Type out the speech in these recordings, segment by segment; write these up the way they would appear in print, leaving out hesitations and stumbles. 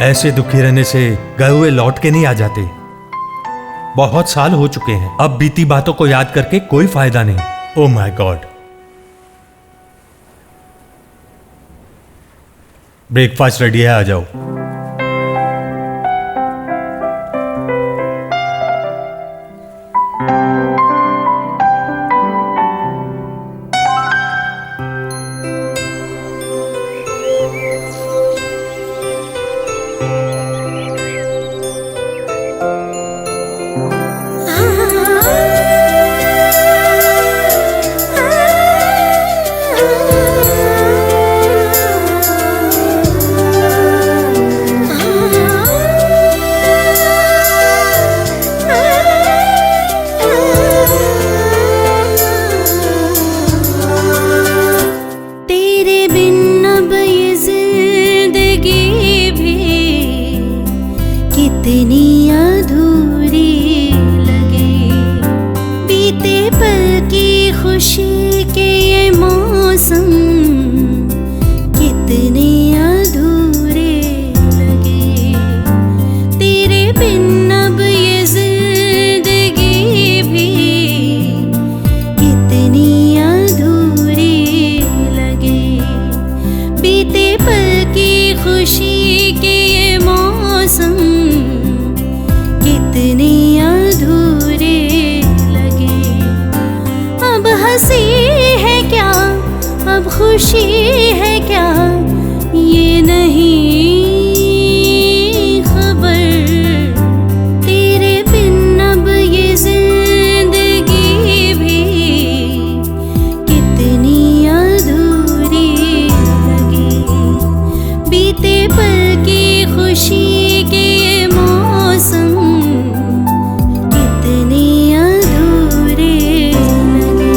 ऐसे दुखी रहने से गए हुए लौट के नहीं आ जाते। बहुत साल हो चुके हैं, अब बीती बातों को याद करके कोई फायदा नहीं। ओह माय गॉड। ब्रेकफास्ट रेडी है, आ जाओ। कितनी अधूरी लगे, बीते पल की खुशी के ये मौसम कितने अधूरे लगे। तेरे बिन अब ये जिंदगी भी कितनी अधूरी लगे, बीते पल की खुशी के ये मौसम कितने अधूरे लगे। अब हंसी है क्या, अब खुशी है क्या, ये नहीं खबर। तेरे बिन अब ये जिंदगी भी कितनी अधूरी लगे, बीते पल की खुशी के ये मौसम कितने अधूरे लगे।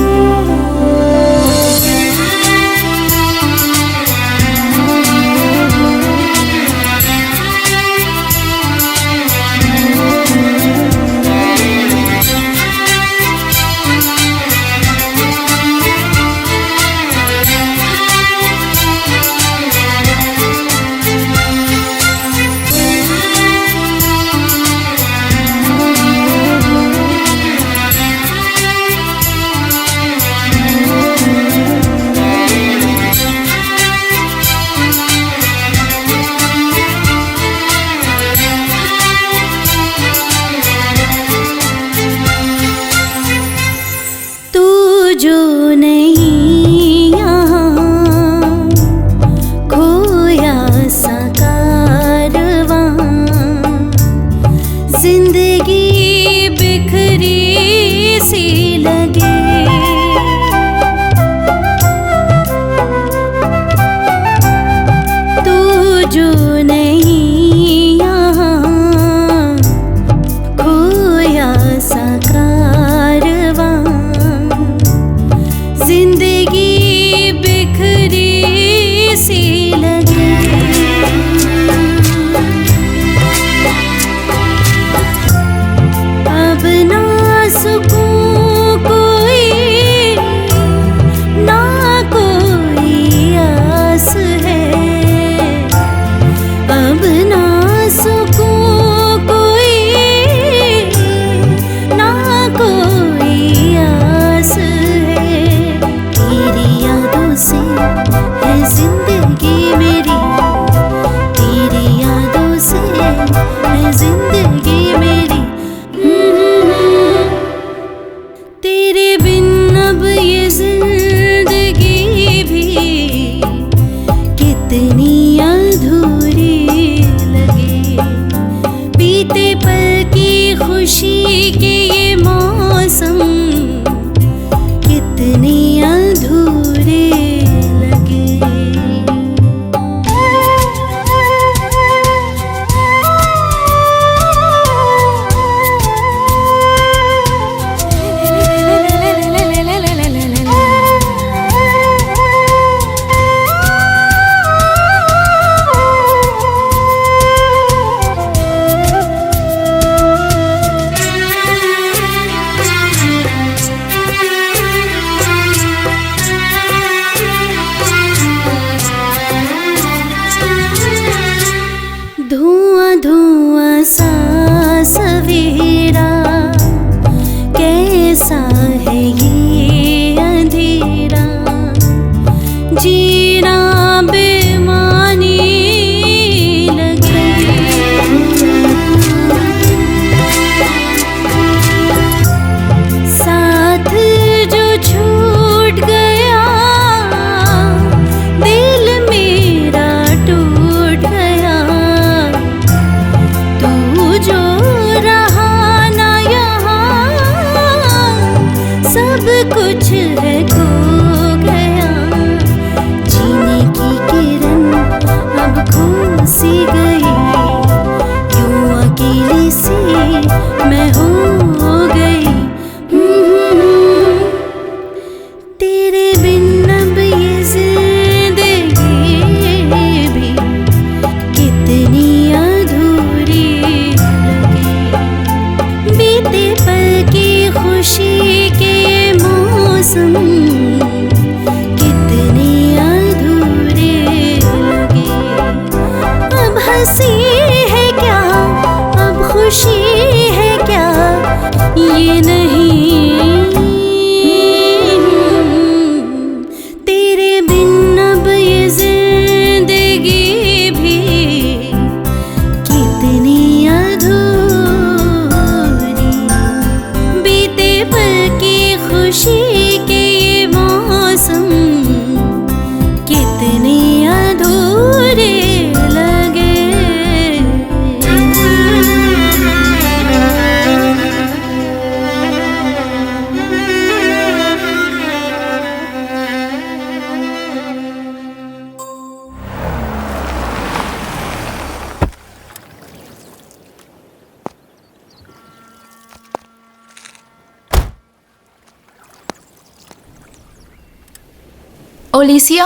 ओलिसिया,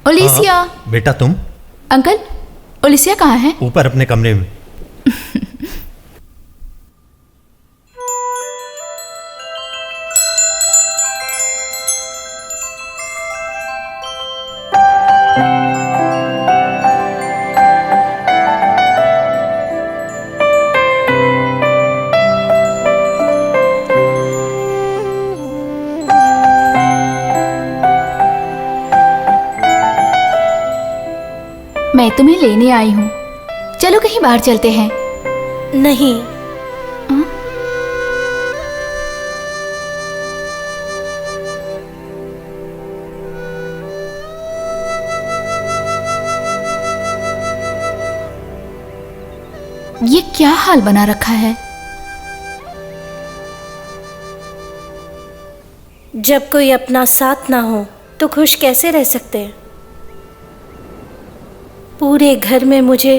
ओलिसिया। हाँ, बेटा तुम अंकल, ओलिसिया कहाँ है? ऊपर अपने कमरे में। मैं तुम्हें लेने आई हूँ, चलो कहीं बाहर चलते हैं। नहीं, ये क्या हाल बना रखा है? जब कोई अपना साथ ना हो तो खुश कैसे रह सकते हैं? पूरे घर में मुझे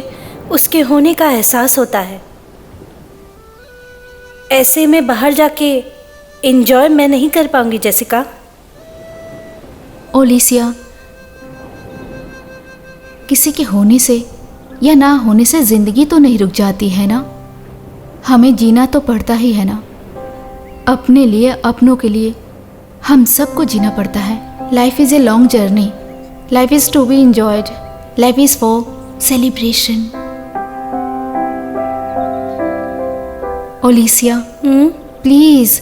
उसके होने का एहसास होता है। ऐसे में बाहर जाके एंजॉय मैं नहीं कर पाऊंगी जेसिका। ओलिसिया, किसी के होने से या ना होने से जिंदगी तो नहीं रुक जाती है ना। हमें जीना तो पड़ता ही है ना। अपने लिए, अपनों के लिए हम सबको जीना पड़ता है। Life is a long journey. Life is to be enjoyed. Life is for celebration. Olesia, please.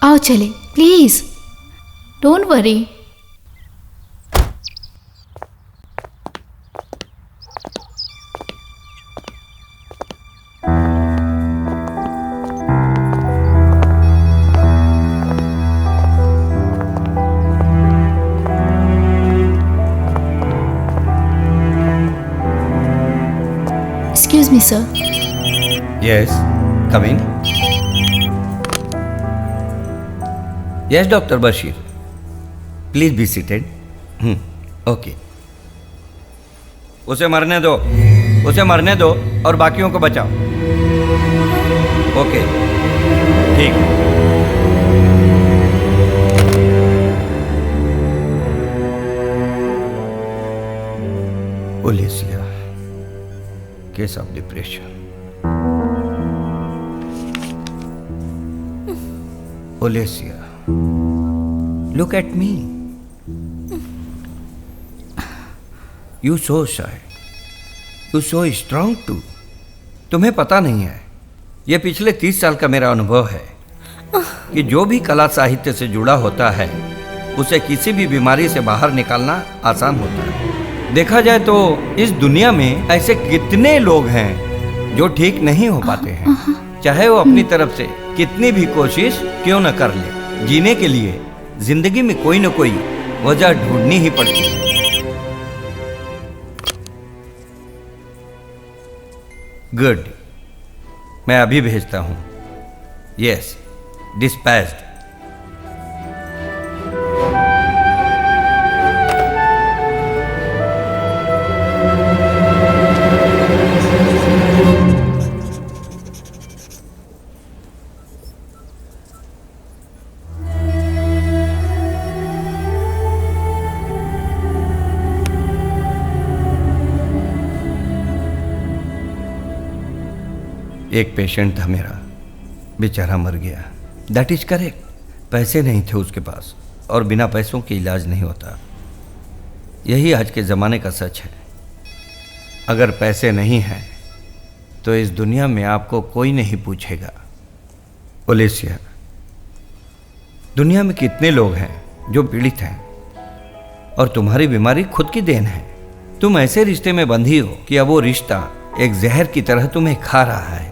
आओ चले, please, don't worry. Excuse me, sir. Yes, come in. Yes, Dr. Bashir. Please be seated. Okay. उसे मरने दो और बाकियों को बचाओ। Okay, ठीक। Olesia, case of depression. Olesia, look at me. You so shy. You so strong too. तुम्हें पता नहीं है, ये पिछले 30 साल का मेरा अनुभव है कि जो भी कला साहित्य से जुड़ा होता है उसे किसी भी बीमारी से बाहर निकालना आसान होता है। देखा जाए तो इस दुनिया में ऐसे कितने लोग हैं जो ठीक नहीं हो पाते हैं, चाहे वो अपनी तरफ से कितनी भी कोशिश क्यों न कर ले। जीने के लिए जिंदगी में कोई न कोई वजह ढूंढनी ही पड़ती है। गुड, मैं अभी भेजता हूँ। Yes, dispatched. एक पेशेंट था मेरा, बेचारा मर गया। That is correct. पैसे नहीं थे उसके पास, और बिना पैसों के इलाज नहीं होता। यही आज के ज़माने का सच है। अगर पैसे नहीं हैं तो इस दुनिया में आपको कोई नहीं पूछेगा। ओलेसिया, दुनिया में कितने लोग हैं जो पीड़ित हैं, और तुम्हारी बीमारी खुद की देन है। तुम ऐसे रिश्ते में बंधी हो कि अब वो रिश्ता एक जहर की तरह तुम्हें खा रहा है।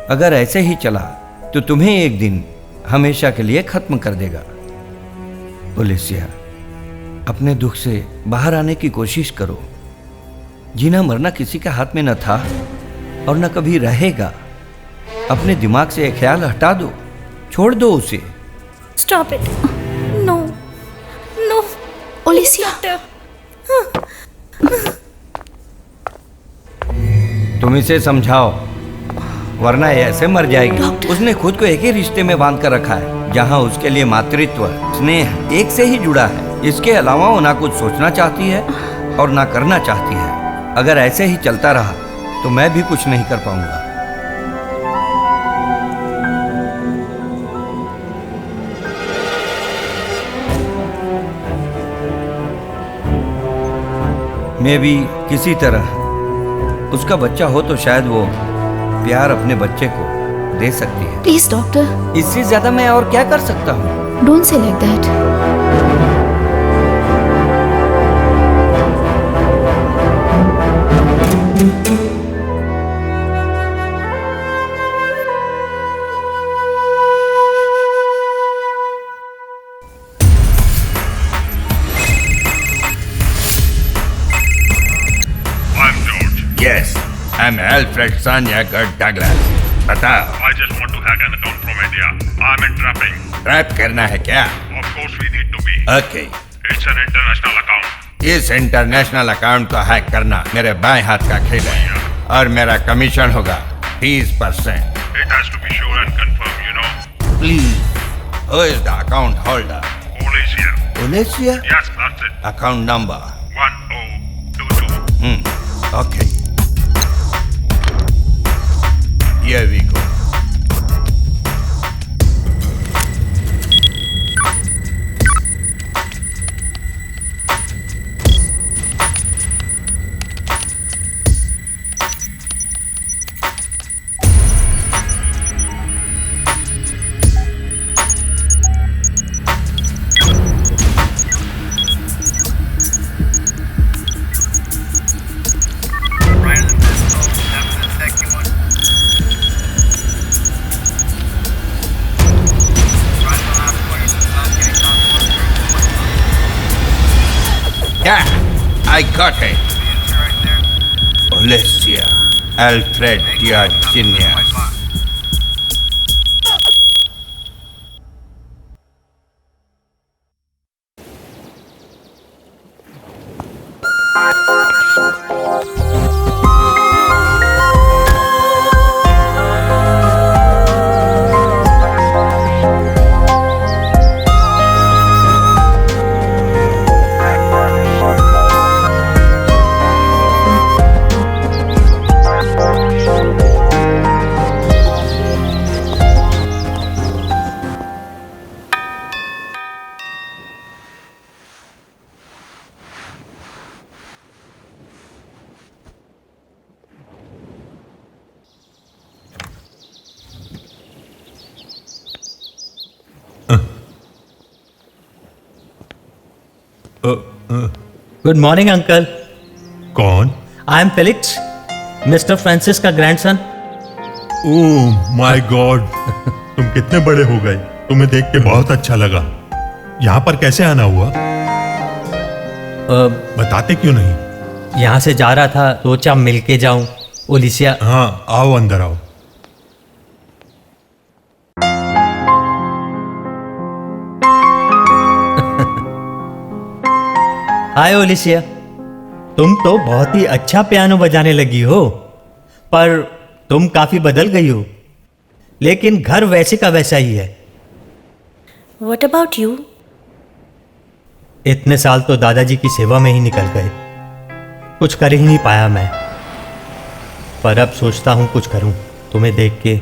अगर ऐसे ही चला तो तुम्हें एक दिन हमेशा के लिए खत्म कर देगा। ओलेसिया, अपने दुख से बाहर आने की कोशिश करो। जीना मरना किसी के हाथ में न था और न कभी रहेगा। अपने दिमाग से एक ख्याल हटा दो, छोड़ दो उसे। Stop it. नो नो ओलेसिया, तुम इसे समझाओ, वरना ये ऐसे मर जाएगी। डॉक्टर। उसने खुद को एक ही रिश्ते में बांध कर रखा है, जहां उसके लिए मातृत्व, स्नेह एक से ही जुड़ा है। इसके अलावा वो ना कुछ सोचना चाहती है और ना करना चाहती है। अगर ऐसे ही चलता रहा तो मैं भी कुछ नहीं कर पाऊंगा। मैं भी किसी तरह उसका बच्चा हो तो शायद वो प्यार अपने बच्चे को दे सकती है। प्लीज डॉक्टर, इससे ज्यादा मैं और क्या कर सकता हूँ? Don't say like that. I'm George. Yes, I'm Alfred Sanyaker Douglas. बताओ, I just want to hack an account from India. I'm in trapping. Trap करना है क्या? Of course we need to be. Okay, It's an international account. इस international account को hack करना मेरे बाएं हाथ का खेल है, और मेरा कमीशन होगा 30%. It has to be sure and confirmed, you know. Please, who is the account holder? Olesia. Olesia? Yes, that's it. Account number. 1022. Okay. Here we go. Yeah, I got it. Olesia, Alfred Diagenius. Good morning uncle. कौन? I am Felix, mister Francis का grandson. Oh my God, तुम कितने बड़े हो गए। तुम्हें देख के बहुत अच्छा लगा। यहाँ पर कैसे आना हुआ? बताते क्यों नहीं? यहाँ से जा रहा था, सोचा मिल के जाऊं। ओलिसिया। हाँ, आओ अंदर आओ। हाय ओलिसिया, तुम तो बहुत ही अच्छा पियानो बजाने लगी हो, पर तुम काफी बदल गई हो। लेकिन घर वैसे का वैसा ही है। What about you? इतने साल तो दादाजी की सेवा में ही निकल गए, कुछ कर ही नहीं पाया मैं। पर अब सोचता हूं कुछ करूं तुम्हें देख के।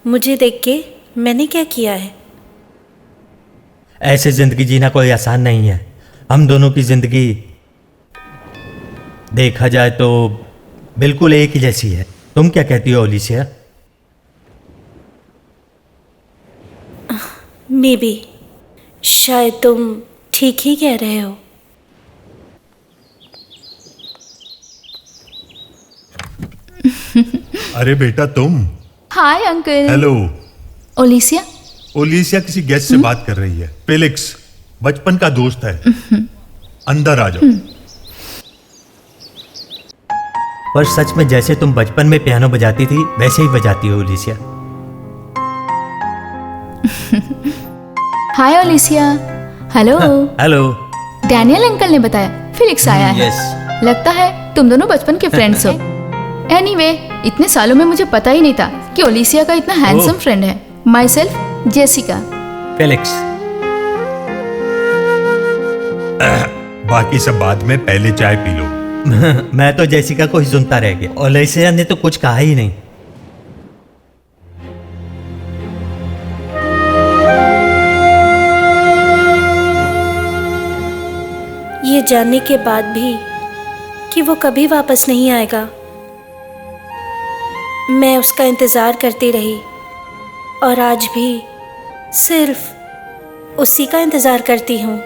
मुझे देख के मैंने क्या किया है? ऐसे जिंदगी जीना कोई आसान नहीं है। हम दोनों की जिंदगी देखा जाए तो बिल्कुल एक ही जैसी है। तुम क्या कहती हो ओलिसिया? मे बी, शायद तुम ठीक ही कह रहे हो। अरे बेटा तुम। Hi uncle. हेलो। ओलिसिया। ओलिसिया किसी गेस्ट से बात कर रही है। फेलिक्स बचपन का दोस्त है। अंदर आ जाओ। पर सच में जैसे तुम बचपन में पियानो बजाती थी वैसे ही बजाती हो ओलिसिया। हाय ओलिसिया। हेलो। हेलो। डैनियल अंकल ने बताया फिलिक्स आया है। यस। लगता है तुम दोनों बचपन के फ्रेंड्स हो। एनीवे, इतने सालों में मुझे पता ही नहीं था कि ओलिसिया का इतना हैंडसम फ्रेंड है। My self Jessica. फेलिक्स। बाकी सब बाद में, पहले चाय पी लो। मैं तो जेसिका को ही सुनता रह गया। ओलिसिया ने तो कुछ कहा ही नहीं। ये जानने के बाद भी कि वो कभी वापस नहीं आएगा, मैं उसका इंतज़ार करती रही और आज भी सिर्फ उसी का इंतज़ार करती हूँ।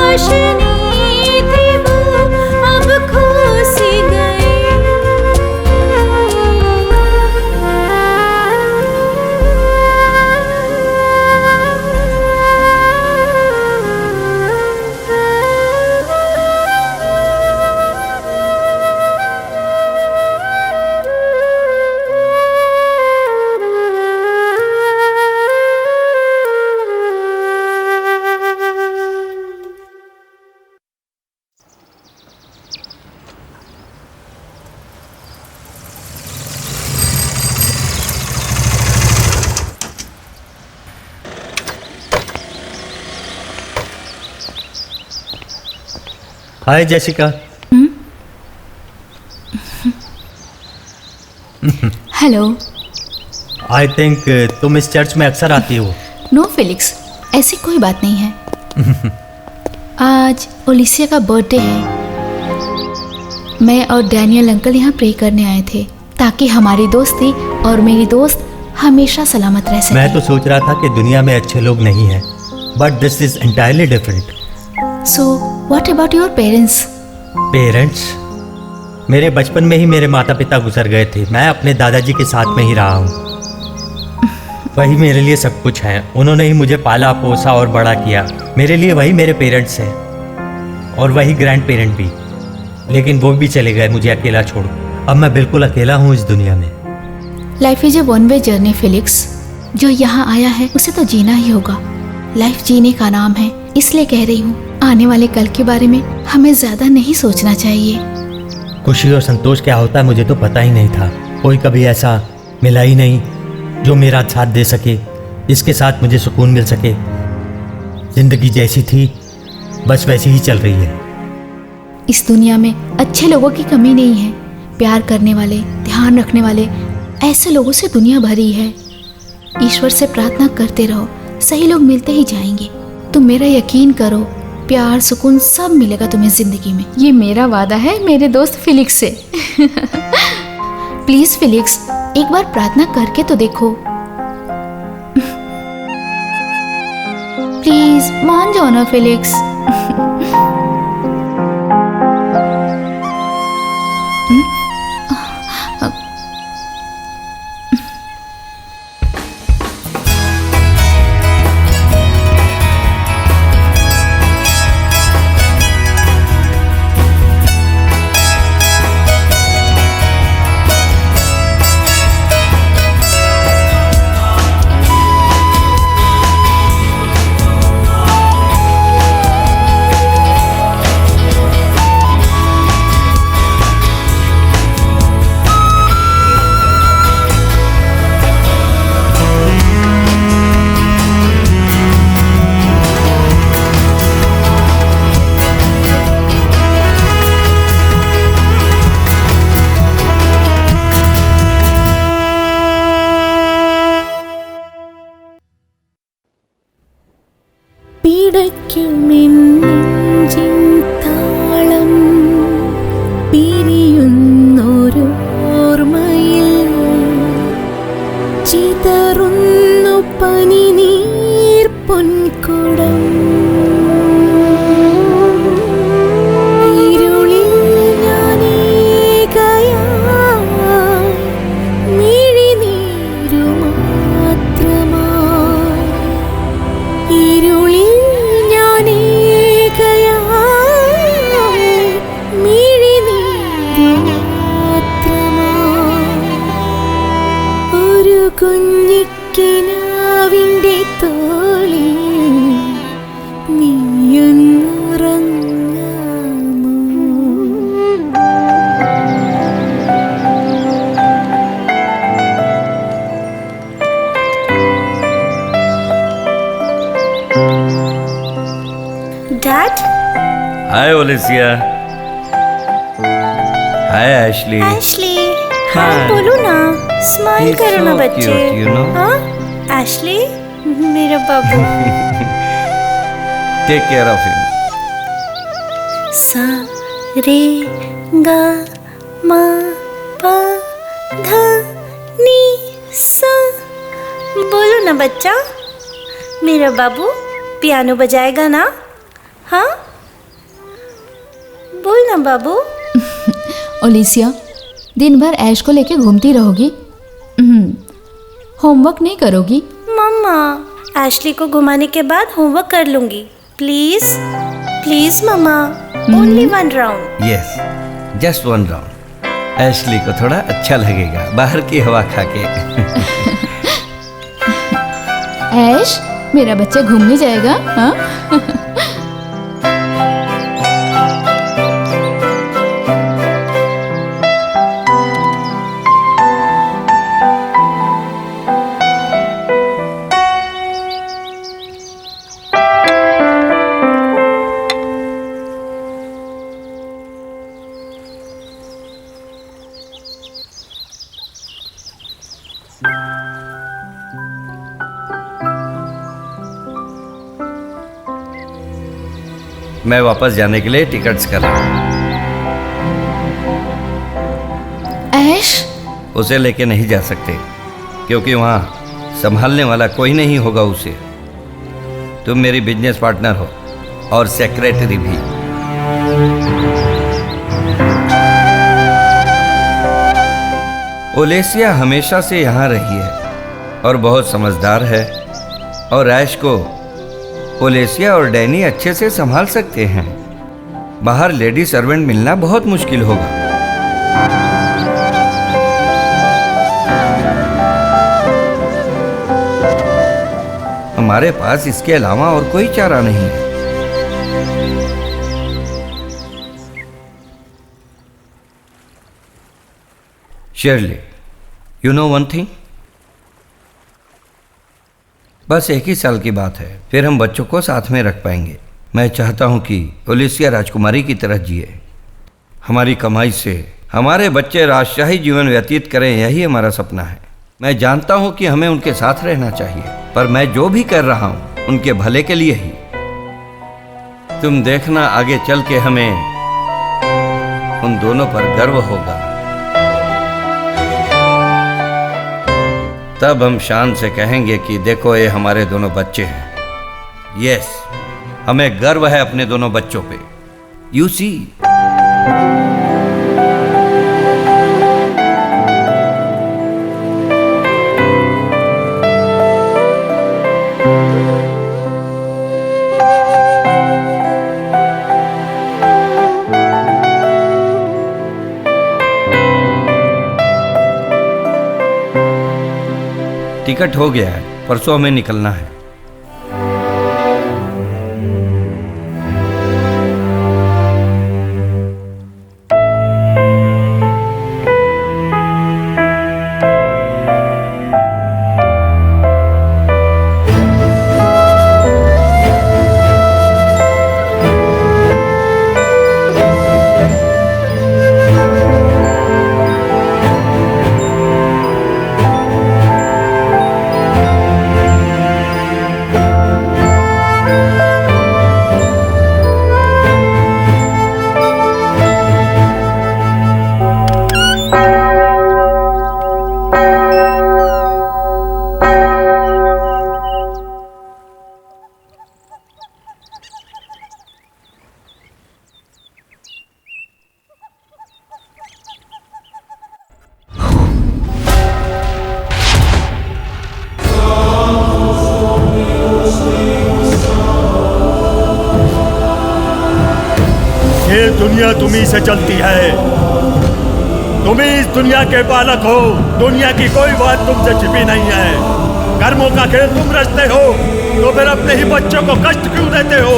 रोशनी थी वो अब खो सी हाय जेसिका। हेलो। आई थिंक तुम इस चर्च में अक्सर आती हो। नो फेलिक्स, ऐसी कोई बात नहीं है। आज ओलिसिया का बर्थडे है। मैं और डैनियल अंकल यहाँ प्रे करने आए थे ताकि हमारी दोस्ती और मेरी दोस्त हमेशा सलामत रह सके। मैं तो सोच रहा था कि दुनिया में अच्छे लोग नहीं हैं, but this is entirely different. So what about your parents? Parents? मेरे बचपन में ही मेरे माता पिता गुजर गए थे। मैं अपने दादाजी के साथ में ही रहा हूँ। वही मेरे लिए सब कुछ है। उन्होंने ही मुझे पाला पोसा और बड़ा किया। मेरे लिए वही मेरे पेरेंट्स हैं और वही ग्रैंड पेरेंट भी। लेकिन वो भी चले गए मुझे अकेला छोड़। अब मैं बिल्कुल अकेला हूँ इस दुनिया में। Life is A one way journey Felix. जो यहाँ आया है उसे तो जीना ही होगा। लाइफ जीने का नाम है, इसलिए कह रही हूँ आने वाले कल के बारे में हमें ज्यादा नहीं सोचना चाहिए। खुशी और संतोष क्या होता है मुझे तो पता ही नहीं था। कोई कभी ऐसा मिला ही नहीं जो मेरा साथ दे सके, जिसके साथ मुझे सुकून मिल सके। जिंदगी जैसी थी बस वैसी ही चल रही है। इस दुनिया में अच्छे लोगों की कमी नहीं है। प्यार करने वाले, ध्यान रखने वाले, ऐसे लोगों से दुनिया भरी है। ईश्वर से प्रार्थना करते रहो, सही लोग मिलते ही जाएंगे। तुम मेरा यकीन करो, प्यार सुकून सब मिलेगा तुम्हें जिंदगी में। ये मेरा वादा है मेरे दोस्त फिलिक्स से। प्लीज फिलिक्स, एक बार प्रार्थना करके तो देखो। प्लीज मान जाओ ना फिलिक्स। കുഞ്ഞിക്കിനാവിൻ്റെ തോളിൽ നീയൊന്നുറങ്ങാമോ? Dad? हाय ओलिसिया। हाय एशली। एशली, हाँ बोलो ना, स्माइल करो ना बच्चे। हाँ एशली, मेरा बाबू। Take care of him. सा रे गा मा पा धा नी सा। बोलो ना बच्चा, मेरा बाबू पियानो बजाएगा ना? हाँ बाबू। ओलिसिया, दिन भर ऐश को लेके घूमती रहोगी? होमवर्क नहीं करोगी? मम्मा, एशली को घुमाने के बाद होमवर्क कर लूंगी। Please please mamma, only 1 round. Yes, just 1 round. Ashley को थोड़ा अच्छा लगेगा बाहर की हवा खा के। ऐश, मेरा बच्चा घूमने जाएगा? हाँ? मैं वापस जाने के लिए टिकट्स कर रहा हूँ। ऐश, उसे लेके नहीं जा सकते क्योंकि वहाँ संभालने वाला कोई नहीं होगा उसे। तुम मेरी बिजनेस पार्टनर हो और सेक्रेटरी भी। ओलेसिया हमेशा से यहाँ रही है और बहुत समझदार है, और ऐश को ओलेसिया और डैनी अच्छे से संभाल सकते हैं। बाहर लेडी सर्वेंट मिलना बहुत मुश्किल होगा। हमारे पास इसके अलावा और कोई चारा नहीं है। Shirley, you know one thing, बस 1 ही साल की बात है, फिर हम बच्चों को साथ में रख पाएंगे। मैं चाहता हूं कि ओलेसिया राजकुमारी की तरह जिए। हमारी कमाई से हमारे बच्चे राजशाही जीवन व्यतीत करें, यही हमारा सपना है। मैं जानता हूं कि हमें उनके साथ रहना चाहिए, पर मैं जो भी कर रहा हूं उनके भले के लिए ही। तुम देखना, आगे चल के हमें उन दोनों पर गर्व होगा। तब हम शान से कहेंगे कि देखो, ये हमारे दोनों बच्चे हैं। यस, हमें गर्व है अपने दोनों बच्चों पे। यू सी, टिकट हो गया है, परसों हमें निकलना है। ये दुनिया तुम्ही से चलती है। तुम ही इस दुनिया के पालक हो। दुनिया की कोई बात तुमसे छिपी नहीं है। कर्मों का खेल तुम रचते हो, तो फिर अपने ही बच्चों को कष्ट क्यों देते हो?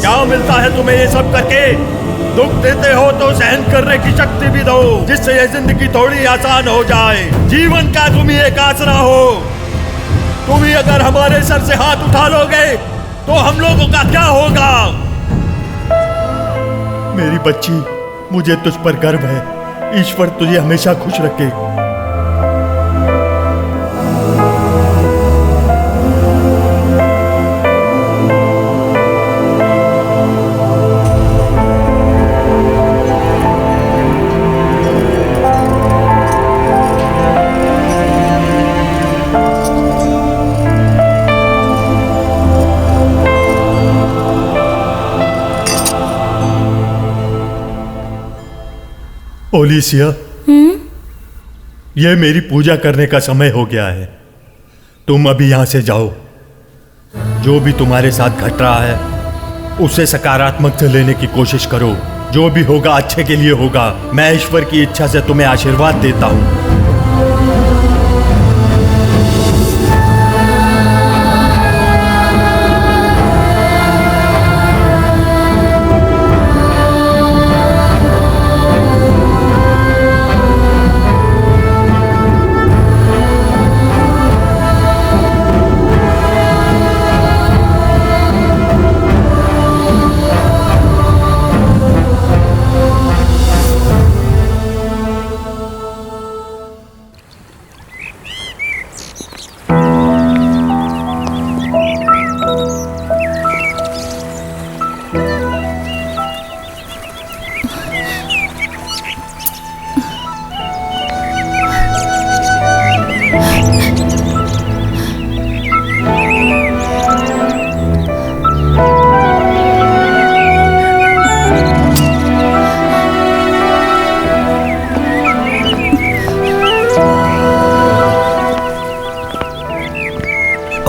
क्या मिलता है तुम्हें ये सब करके? दुख देते हो तो सहन करने की शक्ति भी दो, जिससे ये जिंदगी थोड़ी आसान हो जाए। जीवन का तुम ही एक आसरा हो। तुम ही अगर हमारे सर से हाथ उठा लोगे तो हम लोगों का क्या होगा? मेरी बच्ची, मुझे तुझ पर गर्व है। ईश्वर तुझे हमेशा खुश रखे। ओलिसिया, यह मेरी पूजा करने का समय हो गया है। तुम अभी यहां से जाओ। जो भी तुम्हारे साथ घट रहा है उसे सकारात्मक से लेने की कोशिश करो। जो भी होगा अच्छे के लिए होगा। मैं ईश्वर की इच्छा से तुम्हें आशीर्वाद देता हूं।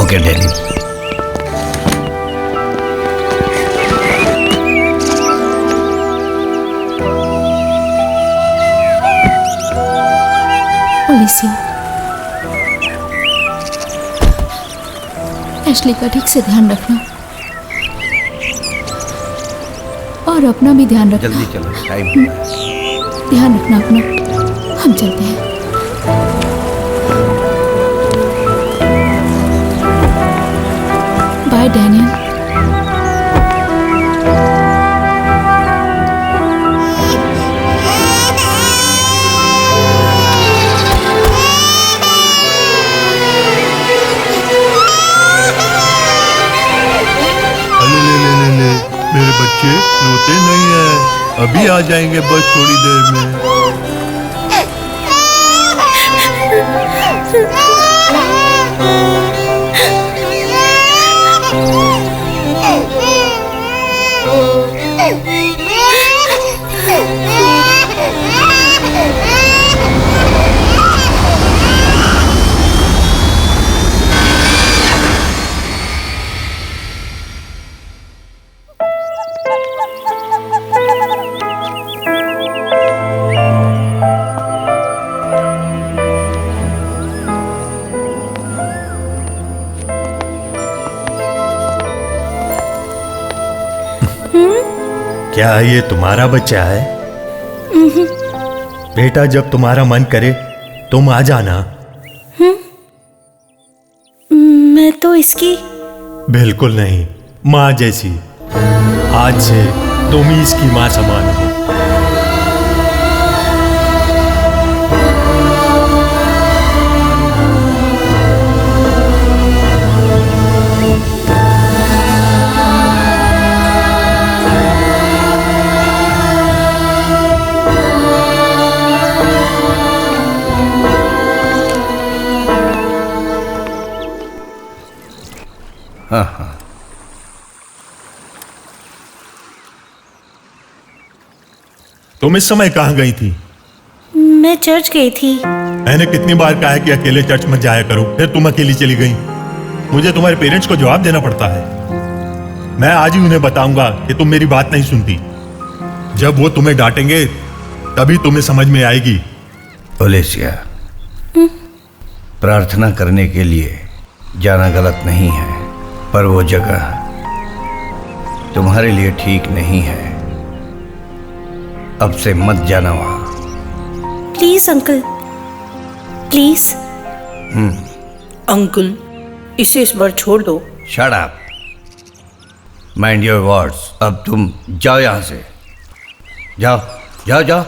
Okay daddy. ओलिसिया, एशली का ठीक से ध्यान रखना और अपना भी ध्यान रखना। जल्दी चलो, टाइम हो रहा है। ध्यान रखना अपना। हम चलते हैं। Bye Daniel. ले मेरे बच्चे रोते नहीं है, अभी आ जाएंगे बस थोड़ी देर में। क्या ये तुम्हारा बच्चा है? बेटा, जब तुम्हारा मन करे तुम आ जाना। मैं तो इसकी बिल्कुल नहीं, माँ जैसी। आज से तुम ही इसकी माँ समान हो। हाँ हाँ। तुम इस समय कहाँ गई थी? मैं चर्च गई थी। मैंने कितनी बार कहा है कि अकेले चर्च मत जाया करो, फिर तुम अकेली चली गई। मुझे तुम्हारे पेरेंट्स को जवाब देना पड़ता है। मैं आज ही उन्हें बताऊंगा कि तुम मेरी बात नहीं सुनती। जब वो तुम्हें डांटेंगे तभी तुम्हें समझ में आएगी। ओलिसिया, प्रार्थना करने के लिए जाना गलत नहीं है, पर वो जगह तुम्हारे लिए ठीक नहीं है। अब से मत जाना वहां। Please uncle, please. अंकल, इसे इस बार छोड़ दो। Shut up, mind your words. अब तुम जाओ यहां से। जाओ जाओ जाओ।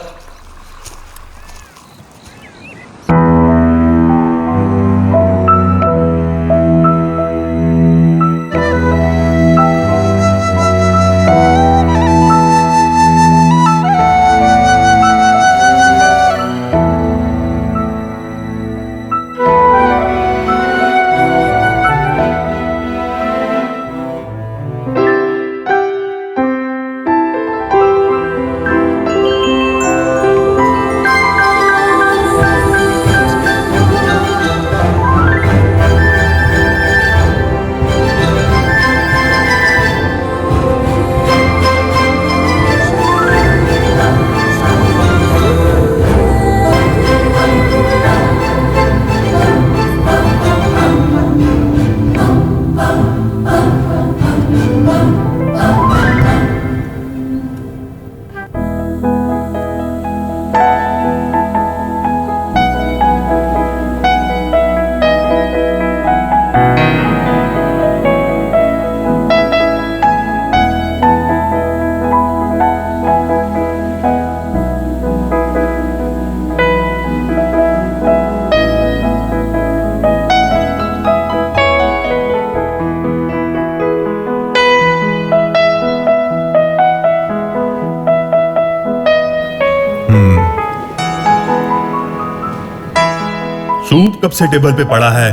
कब से टेबल पे पड़ा है?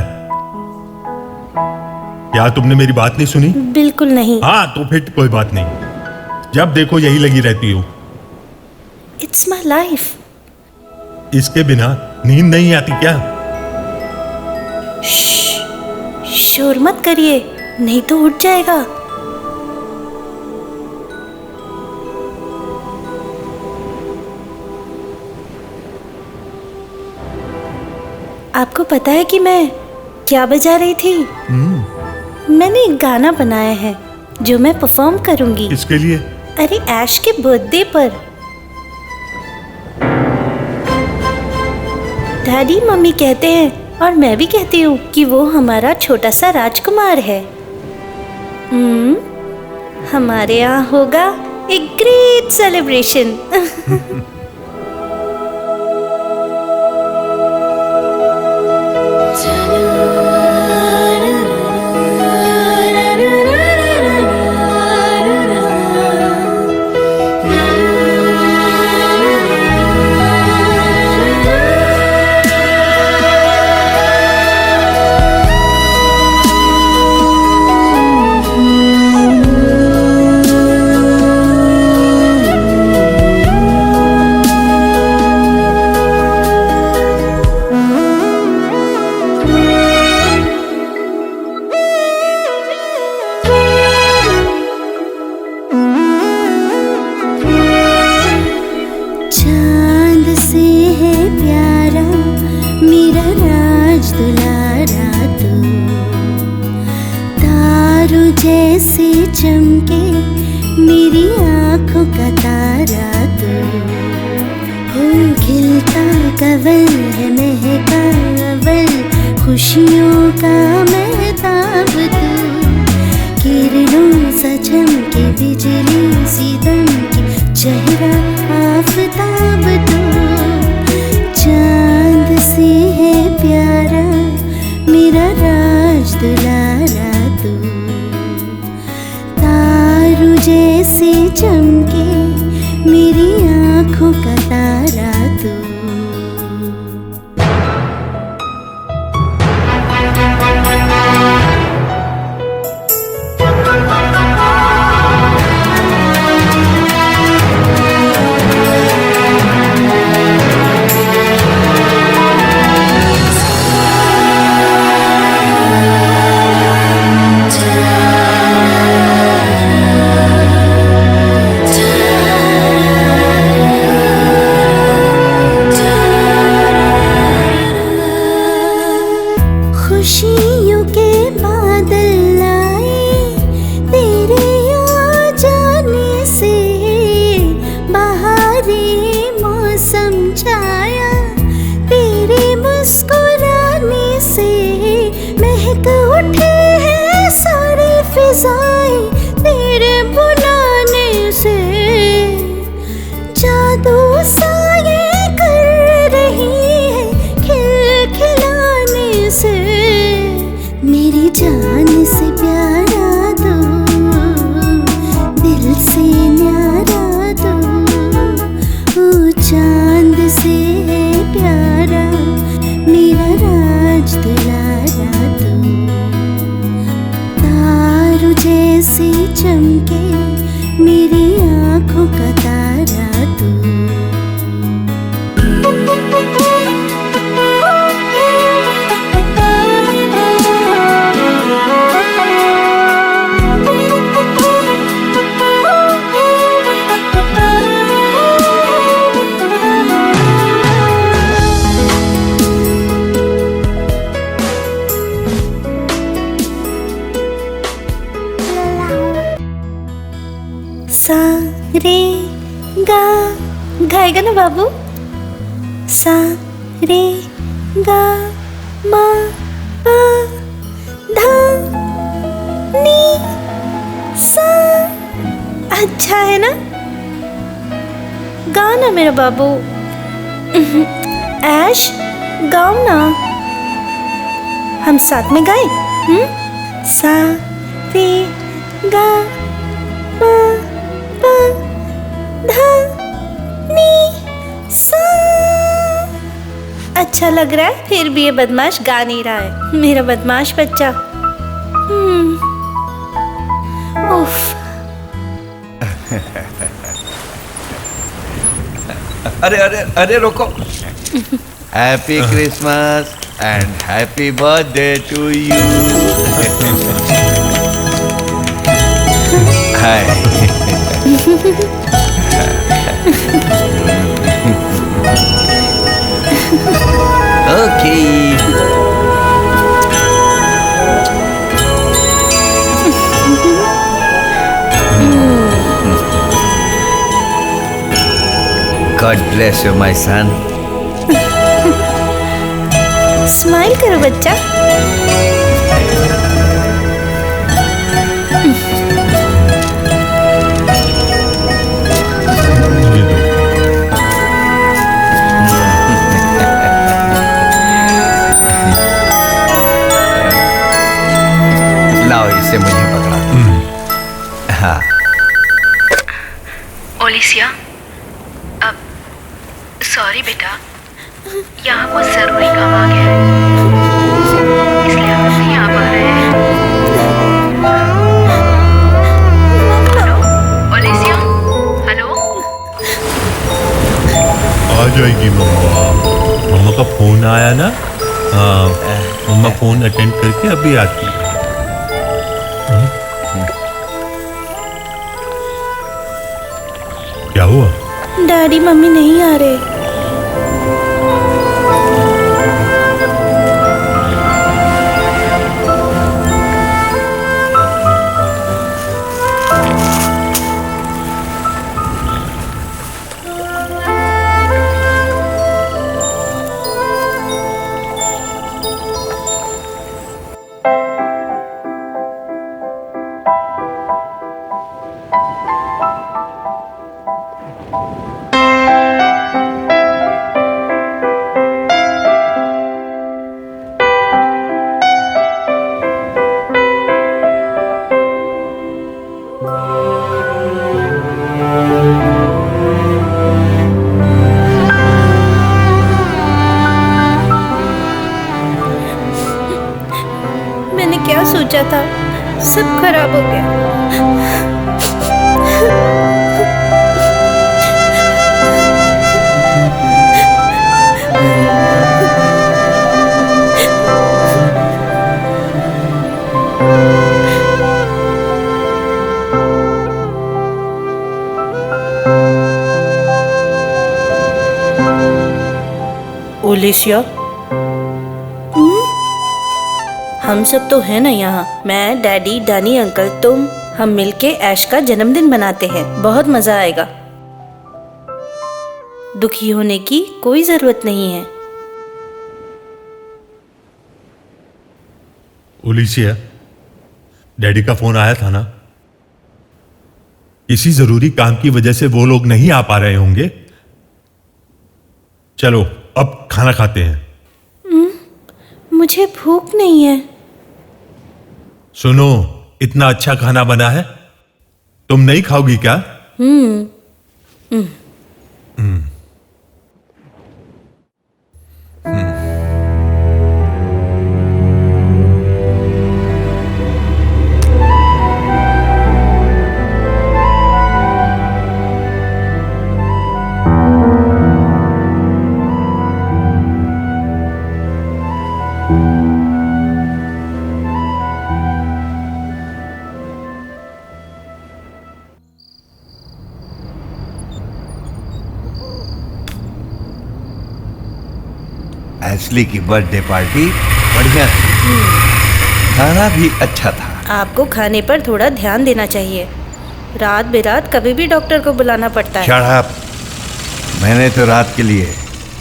क्या तुमने मेरी बात नहीं सुनी? बिल्कुल नहीं। हाँ तो फिर कोई बात नहीं, जब देखो यही लगी रहती हो। It's my life. इसके बिना नींद नहीं आती क्या? शोर मत करिए, नहीं तो उठ जाएगा। आपको पता है कि मैं क्या बजा रही थी? मैंने एक गाना बनाया है जो मैं परफॉर्म करूंगी। किसके लिए? अरे ऐश के बर्थडे पर। डैडी मम्मी कहते हैं और मैं भी कहती हूँ कि वो हमारा छोटा सा राजकुमार है। हमारे यहाँ होगा एक ग्रेट सेलिब्रेशन। जैसे चमके मेरी आँखों का तारा तू, खिलता कवल है महका अवल, खुशियों का महताब तू, किरणों सा चमके बिजली सी दमके चेहरा आफताब तू, चांद से है प्यारा मेरा राज दुलारा तू, जैसे चमके मेरी आँखों का तारा तू। खुशियों के बादल आए तेरे आ जाने से, बहारी मौसम छाया तेरे मुस्कुराने से, महक उठे हैं सारी फिजाएं तेरे बुलाने से, जादू सा ये कर रही है खिलखिलाने से, मेरी जान से प्यारा दो, दिल से न्यारा दो, ओ चांद से है प्यारा मेरा राज दुलारा दो, तारों जैसे चमके मेरी आँखों का तारा दो। सा रे गा, गाएगा ना बाबू? सा रे गा मा पा धा नी सा। अच्छा है ना? गाओ ना मेरा बाबू। ऐश गाओ ना, हम साथ में गाएं। सा रे गा मा पा धा नी सा। अच्छा अच्छा लग रहा है, फिर भी ये बदमाश गा नहीं रहा है। मेरा बदमाश बच्चा। उफ। अरे अरे अरे रोको। Happy Christmas and happy birthday to you. Hi. Okay. God bless you, my son. Smile करो बच्चा। लाओ इसे मुझे पकड़ा। हाँ। ओलिसिया, अब सॉरी बेटा, यहाँ कुछ जरूरी काम आ गया है, इसलिए हम नहीं आ पा रहे हैं। Hello ओलिसिया, hello. आ जाएगी मम्मा। मम्मा का फोन आया ना। हाँ, मम्मा फोन अटेंड करके अभी आती है। क्या हुआ? डैडी मम्मी नहीं आ रहे। मैंने क्या सोचा था, सब खराब हो गया। ओलिसिया, हम सब तो है ना यहाँ। मैं, डैडी, डानी अंकल, तुम, हम मिलके ऐश का जन्मदिन मनाते हैं। बहुत मजा आएगा। दुखी होने की कोई जरूरत नहीं है। ओलिसिया, डैडी का फोन आया था ना। किसी जरूरी काम की वजह से वो लोग नहीं आ पा रहे होंगे। चलो अब खाना खाते हैं। मुझे भूख नहीं है। सुनो, इतना अच्छा खाना बना है, तुम नहीं खाओगी क्या? एशली की बर्थडे पार्टी बढ़िया थी, खाना भी अच्छा था। आपको खाने पर थोड़ा ध्यान देना चाहिए। रात बेरात कभी भी डॉक्टर को बुलाना पड़ता है। Shut up. मैंने तो रात के लिए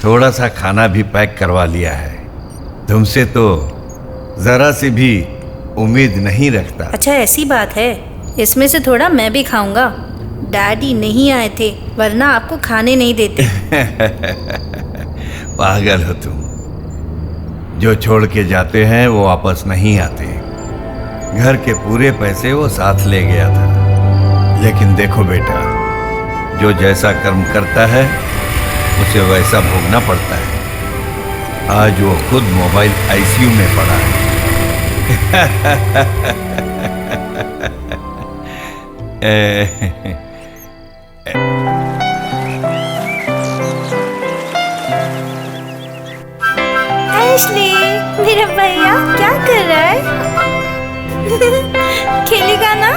थोड़ा सा खाना भी पैक करवा लिया है। तुमसे तो जरा सी भी उम्मीद नहीं रखता। अच्छा ऐसी बात है, इसमें से थोड़ा मैं भी खाऊंगा। डैडी नहीं आए थे, वरना आपको खाने नहीं देते। पागल हो तुम। जो छोड़ के जाते हैं वो वापस नहीं आते। घर के पूरे पैसे वो साथ ले गया था। लेकिन देखो बेटा, जो जैसा कर्म करता है उसे वैसा भोगना पड़ता है। आज वो खुद मोबाइल आईसीयू में पड़ा है। एशली, मेरा भैया क्या कर रहा है? खेलेगा ना?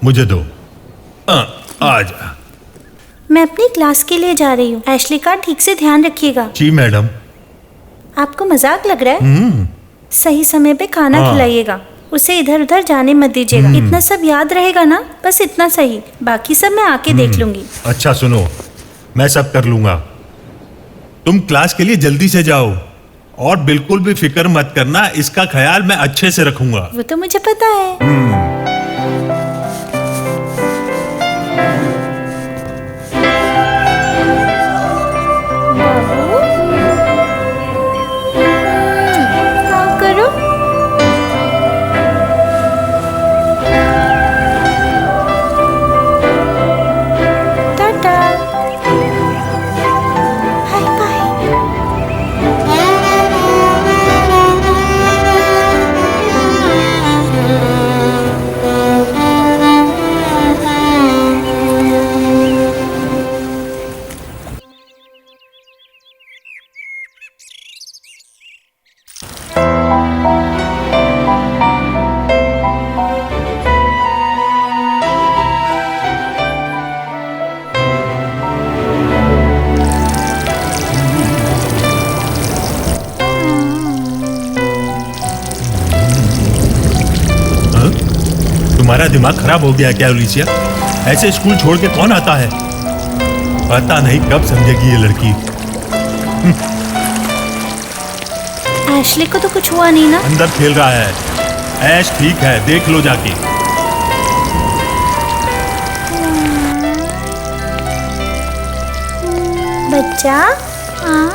मुझे दो। आ जा। मैं अपनी क्लास के लिए जा रही हूँ। एशली का ठीक से ध्यान रखिएगा। जी मैडम। आपको मजाक लग रहा है? सही समय पे खाना खिलाइएगा। उसे इधर उधर जाने मत दीजिएगा। इतना सब याद रहेगा ना, बस इतना सही। बाकी सब मैं आके देख लूंगी। अच्छा सुनो, मैं सब कर लूंगा। तुम क्लास के लिए जल्दी से जाओ और बिल्कुल भी फिक्र मत करना, इसका ख्याल मैं अच्छे से रखूंगा। वो तो मुझे पता है। तुम्हारा दिमाग खराब हो गया क्या ओलिसिया? ऐसे स्कूल छोड़ के कौन आता है? पता नहीं कब समझेगी ये लड़की। एशली को तो कुछ हुआ नहीं ना? अंदर खेल रहा है। ऐश ठीक है, देख लो जाके। बच्चा, हाँ?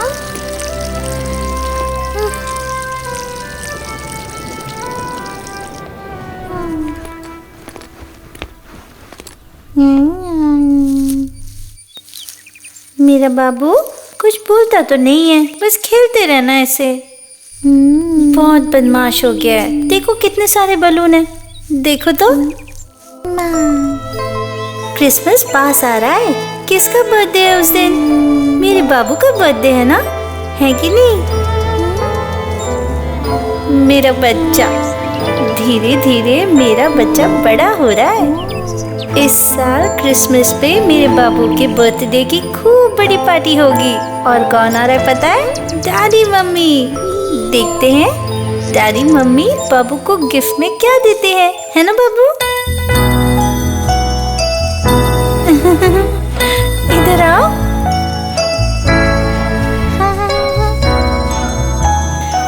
मेरा बाबू कुछ बोलता तो नहीं है, बस खेलते रहना ऐसे। बहुत बदमाश हो गया है। देखो कितने सारे बलून हैं, देखो तो। क्रिसमस पास आ रहा है। किसका बर्थडे है उस दिन? मेरे बाबू का बर्थडे है ना, है कि नहीं? मेरा बच्चा, धीरे धीरे मेरा बच्चा बड़ा हो रहा है। इस साल क्रिसमस पे मेरे बाबू के बर्थडे की खूब बड़ी पार्टी होगी। और कौन आ रहा है पता है? Daddy mummy. देखते हैं डैडी मम्मी बाबू को गिफ्ट में क्या देते हैं, है ना बाबू? इधर आओ।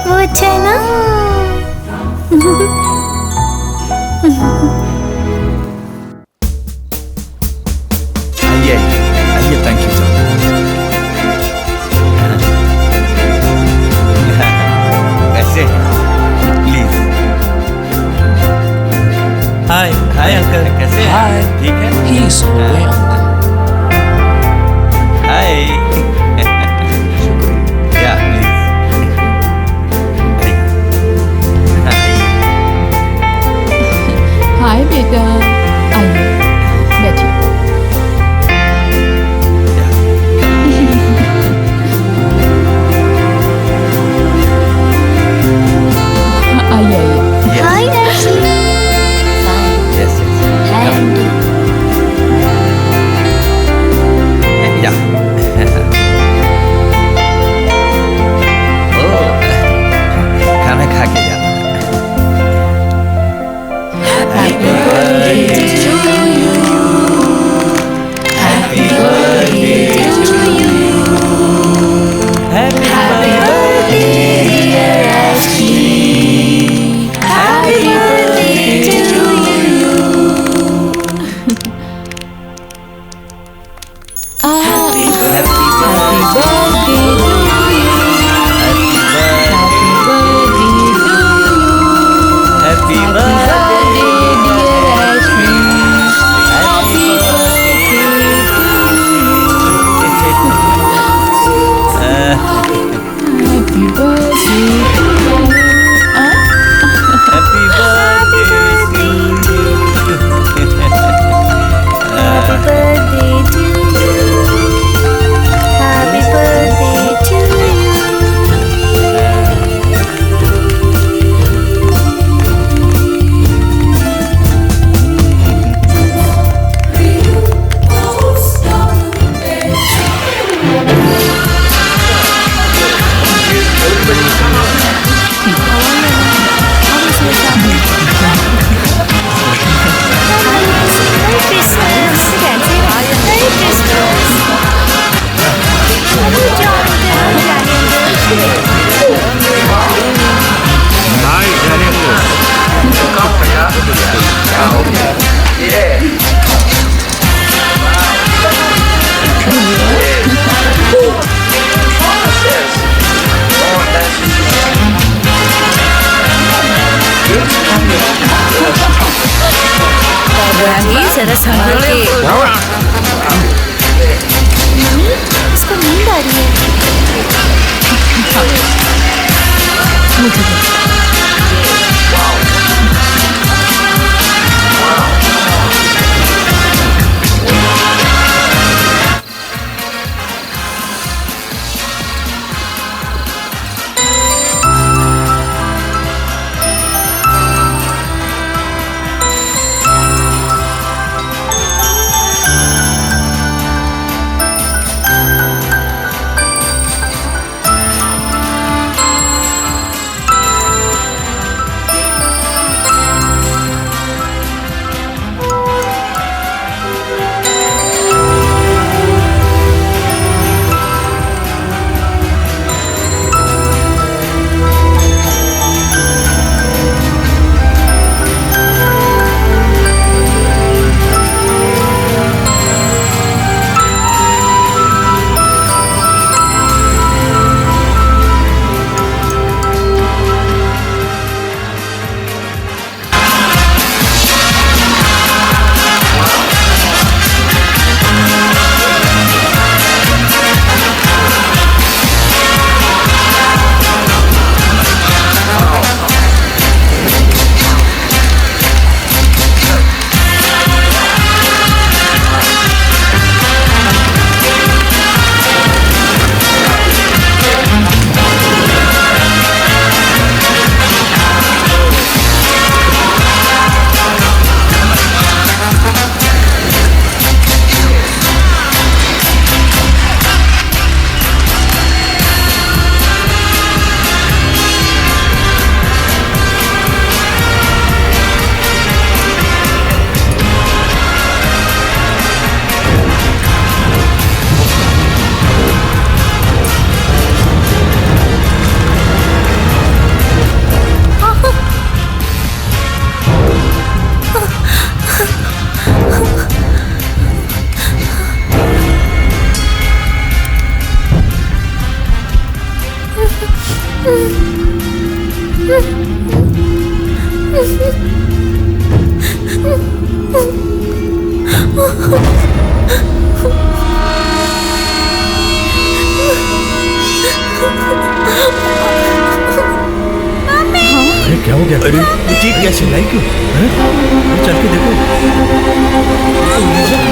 वो अच्छा है ना? आइए, थैंक यू सर। कैसे प्लीज? हाय हाय अंकल, कैसे हैं? ठीक है। He's away, uncle. हाय। या प्लीज। हाय बेटा, आइए बैठिए। आइए आइए। हाय एशली। यस या जरा संभाल के। इसको नींद आ रही है। मुझे दे। अरे क्या हो गया? अरे ठीक कैसे लाई क्यों? चल के देखो।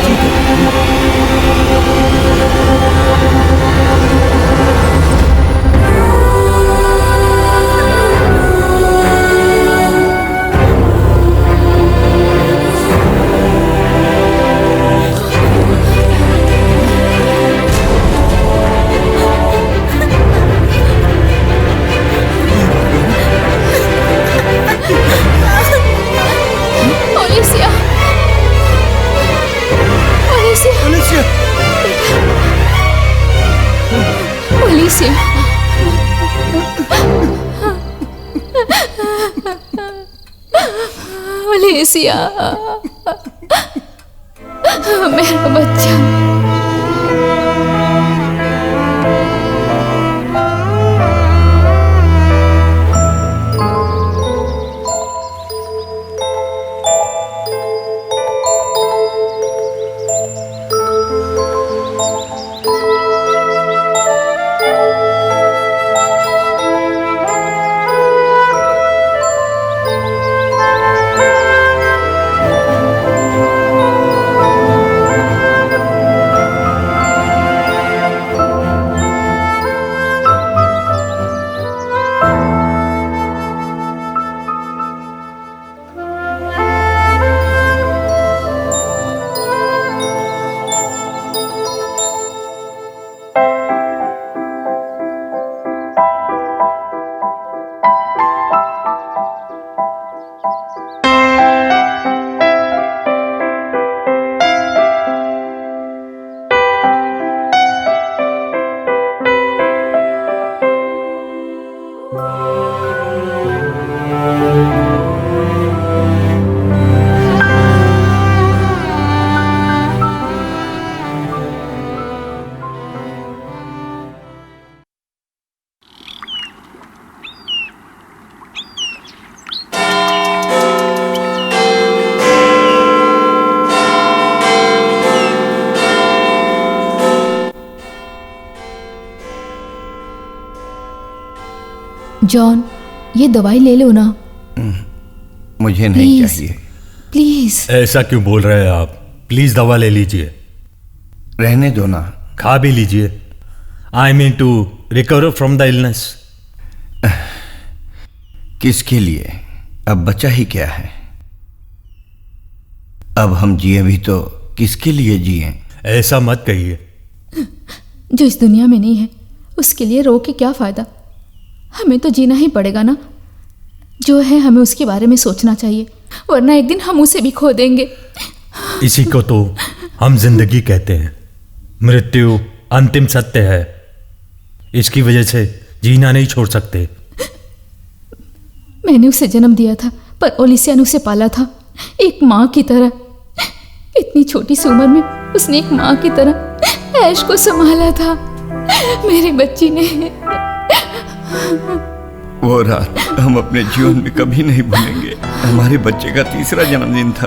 ठीक है। ओलिसिया, ओलिसिया, ओलिसिया, ओलिसिया, मेरा बच्चा। जॉन, ये दवाई ले लो ना मुझे नहीं प्लीज चाहिए। प्लीज। ऐसा क्यों बोल रहे हैं आप? प्लीज दवा ले लीजिए। रहने दो ना। खा भी लीजिए। I mean to recover from the illness. किसके लिए? अब बचा ही क्या है? अब हम जिए भी तो किसके लिए जिए? ऐसा मत कहिए। जो इस दुनिया में नहीं है उसके लिए रो के क्या फायदा? हमें तो जीना ही पड़ेगा ना। जो है हमें उसके बारे में सोचना चाहिए, वरना एक दिन हम उसे भी खो देंगे। इसी को तो हम जिंदगी कहते हैं। मृत्यु अंतिम सत्य है, इसकी वजह से जीना नहीं छोड़ सकते। मैंने उसे जन्म दिया था, पर ओलिसिया ने उसे पाला था एक माँ की तरह। इतनी छोटी सी उम्र में उसने एक माँ की तरह ऐश को संभाला था। मेरी बच्ची ने। वो रात हम अपने जीवन में कभी नहीं भूलेंगे। हमारे बच्चे का तीसरा जन्मदिन था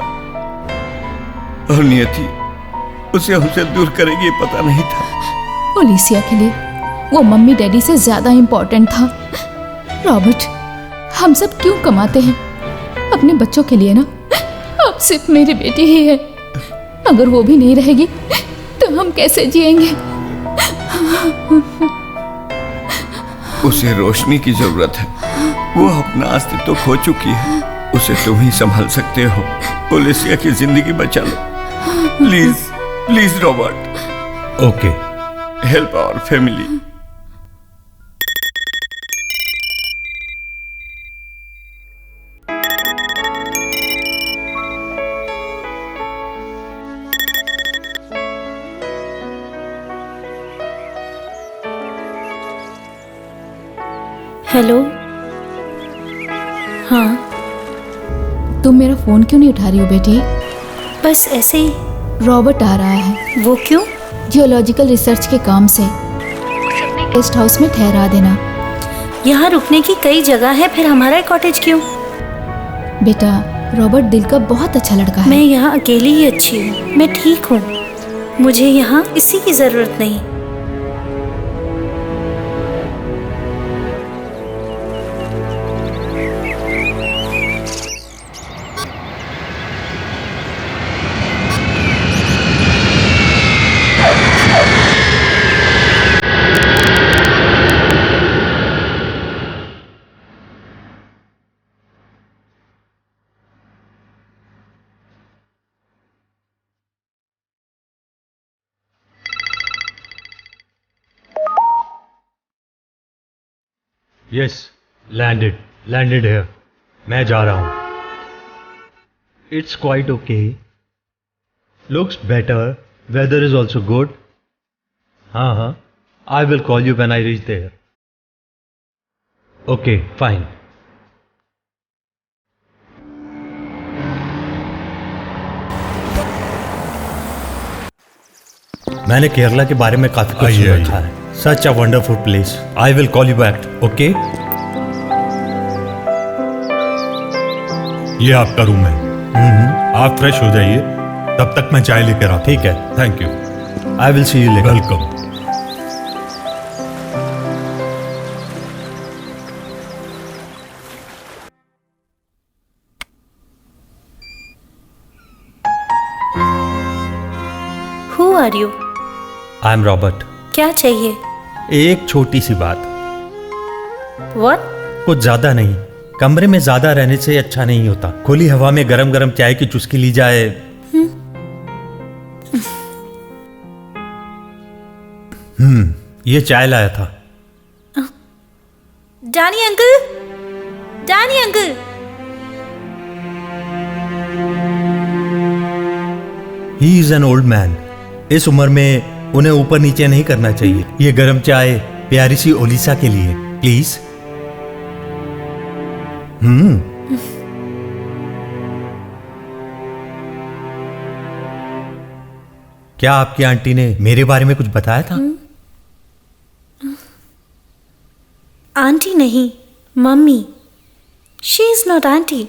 और नियति उसे हमसे दूर करेगी ये पता नहीं था। ओलिसिया के लिए वो मम्मी डैडी से ज्यादा इम्पोर्टेंट था। रॉबर्ट, हम सब क्यों कमाते हैं? अपने बच्चों के लिए ना। अब सिर्फ मेरी बेटी ही है। अगर वो भी नहीं रहेगी तो हम कैसे जिएंगे? उसे रोशनी की जरूरत है। वो अपना अस्तित्व खो चुकी है। उसे तुम ही संभाल सकते हो। ओलिसिया की जिंदगी बचा लो please. Please Robert. Okay, help our family. Hello. हाँ, तुम मेरा फोन क्यों नहीं उठा रही हो बेटी? बस ऐसे ही। रॉबर्ट आ रहा है। वो क्यों? जियोलॉजिकल रिसर्च के काम से। गेस्ट हाउस में ठहरा देना। यहाँ रुकने की कई जगह है, फिर हमारा कॉटेज क्यों? बेटा, रॉबर्ट दिल का बहुत अच्छा लड़का है। मैं यहाँ अकेली ही अच्छी हूँ। मैं ठीक हूँ। मुझे यहाँ इसी की जरूरत नहीं। यस, लैंडेड है। मैं जा रहा हूं। It's quite okay, looks better, weather is also good. हाँ, I will call you when I reach there. Okay, fine. मैंने केरला के बारे में काफी कुछ सुन रखा है। Such a wonderful place. I will call you back. Okay, ये आपका रूम है। आप फ्रेश हो जाइए, तब तक मैं चाय लेकर आता हूं। ठीक है। Thank you. I will see you later. Welcome. Who are you? I am Robert. क्या चाहिए? एक छोटी सी बात। What? कुछ ज्यादा नहीं। कमरे में ज्यादा रहने से अच्छा नहीं होता। खुली हवा में गरम गरम चाय की चुस्की ली जाए। ये चाय लाया था। Danny uncle, Danny uncle. He is an old man. इस उम्र में उन्हें ऊपर नीचे नहीं करना चाहिए। ये गरम चाय प्यारी सी ओलिसा के लिए, प्लीज। क्या आपकी आंटी ने मेरे बारे में कुछ बताया था? आंटी नहीं, mummy. She is not aunty,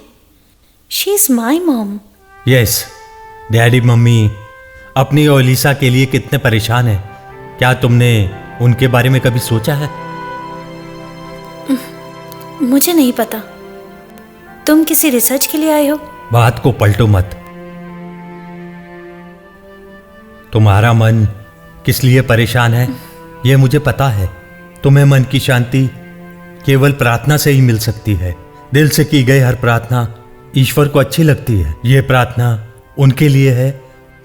she is my mom. Yes, daddy mummy अपनी ओलिसा के लिए कितने परेशान हैं। क्या तुमने उनके बारे में कभी सोचा है? मुझे नहीं पता। तुम किसी रिसर्च के लिए आए हो? बात को पलटो मत। तुम्हारा मन किस लिए परेशान है यह मुझे पता है। तुम्हें मन की शांति केवल प्रार्थना से ही मिल सकती है। दिल से की गई हर प्रार्थना ईश्वर को अच्छी लगती है। यह प्रार्थना उनके लिए है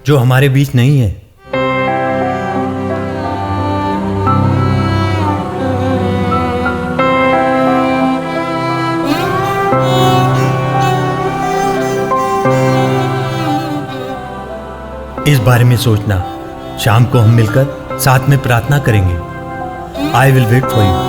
जो हमारे बीच नहीं है। इस बारे में सोचना। शाम को हम मिलकर साथ में प्रार्थना करेंगे। I will wait for you.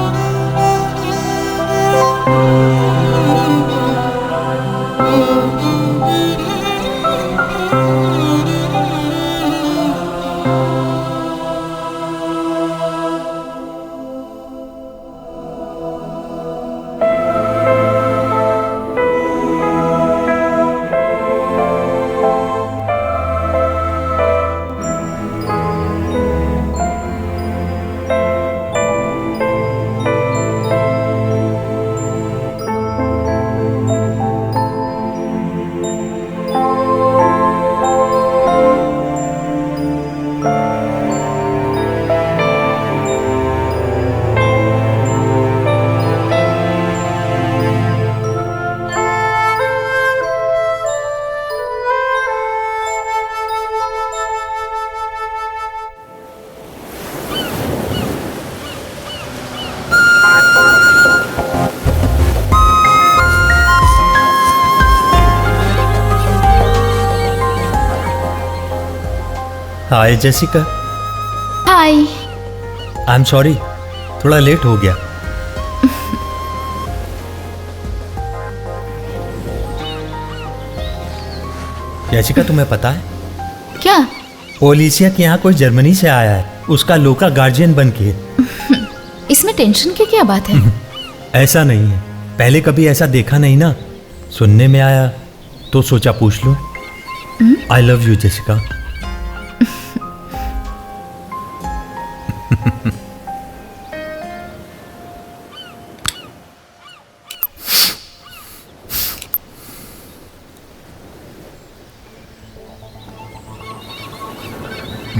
Hi Jessica. Hi. I am sorry, थोड़ा लेट हो गया। जेसिका तुम्हें पता है क्या? ओलिसिया के यहाँ कोई जर्मनी से आया है, उसका लोका गार्जियन बन के। इसमें टेंशन की क्या बात है? ऐसा नहीं है, पहले कभी ऐसा देखा नहीं ना, सुनने में आया तो सोचा पूछ लूं। I love you Jessica.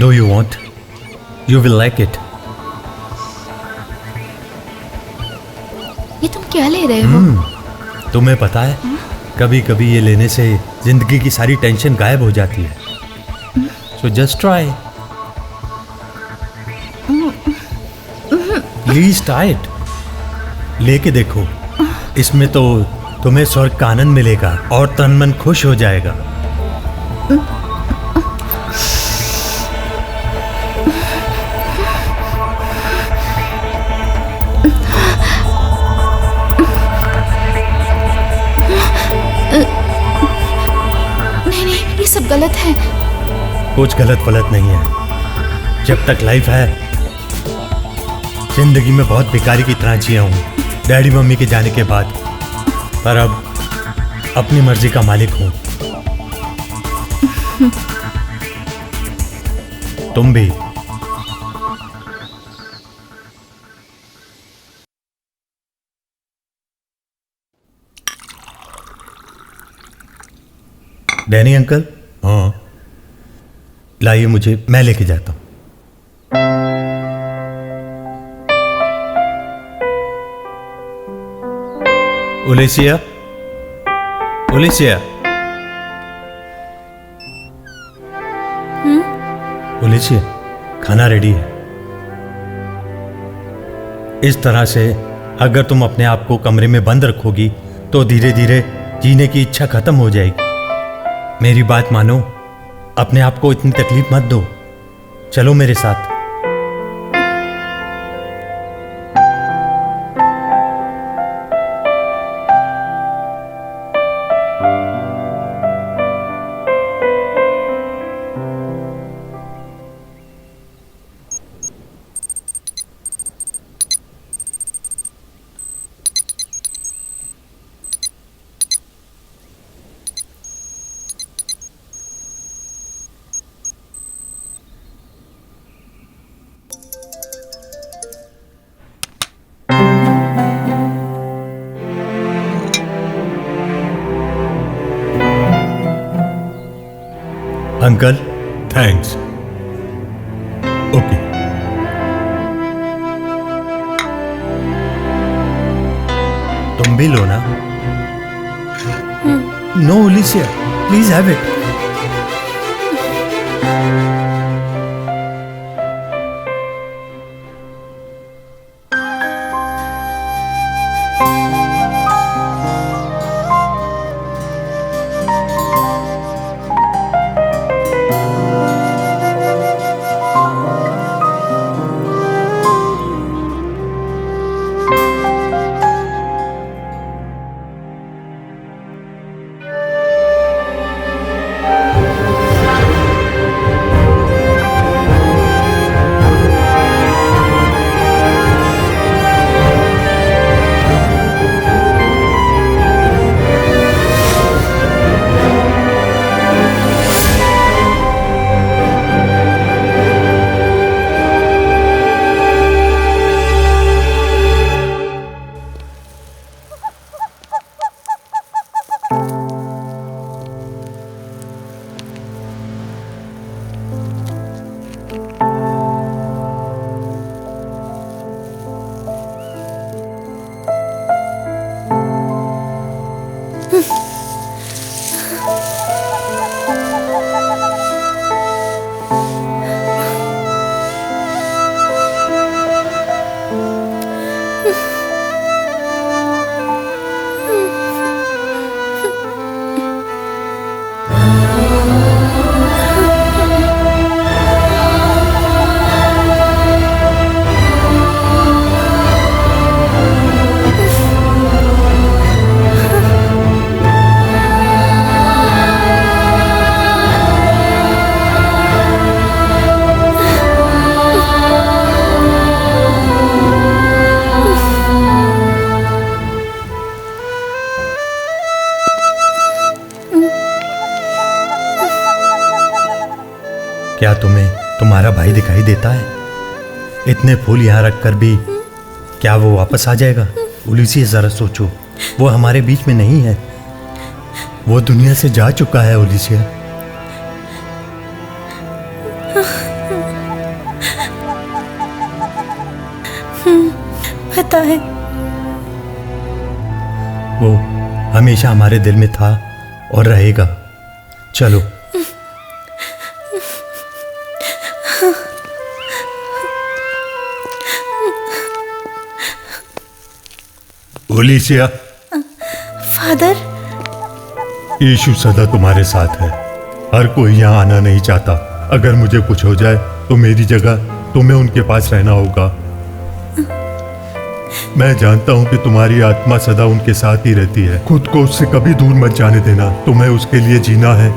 Do you want? You will like it. ये तुम क्या ले रहे हो? तुम्हें पता है कभी कभी ये लेने से जिंदगी की सारी टेंशन गायब हो जाती है। So just try. Please try it. लेके देखो, इसमें तो तुम्हें स्वर्ग का आनंद मिलेगा और तन मन खुश हो जाएगा। ये सब गलत है। कुछ गलत फलत नहीं है। जब तक लाइफ है जिंदगी में बहुत बेकारी की तरह जिया हूँ डैडी मम्मी के जाने के बाद, पर अब अपनी मर्जी का मालिक हूँ। तुम भी। Danny uncle. हाँ लाइए, मुझे मैं लेके जाता हूं। ओलिसिया, ओलिसिया। ओलिसिया, खाना रेडी है। इस तरह से अगर तुम अपने आप को कमरे में बंद रखोगी तो धीरे धीरे जीने की इच्छा खत्म हो जाएगी। मेरी बात मानो, अपने आप को इतनी तकलीफ मत दो। चलो मेरे साथ। Uncle thanks. ओके। तुम भी लो ना। No Olesia, please have it. क्या तुम्हें तुम्हारा भाई दिखाई देता है? इतने फूल यहाँ रखकर भी क्या वो वापस आ जाएगा? उलिसिया, जरा सोचो, वो हमारे बीच में नहीं है, वो दुनिया से जा चुका है। उलिसिया, पता है। वो हमेशा हमारे दिल में था और रहेगा। चलो। ओलिसिया, फादर, यीशु सदा तुम्हारे साथ है। हर कोई यहाँ आना नहीं चाहता। अगर मुझे कुछ हो जाए तो मेरी जगह तुम्हें उनके पास रहना होगा। मैं जानता हूँ कि तुम्हारी आत्मा सदा उनके साथ ही रहती है। खुद को उससे कभी दूर मत जाने देना। तुम्हें उसके लिए जीना है।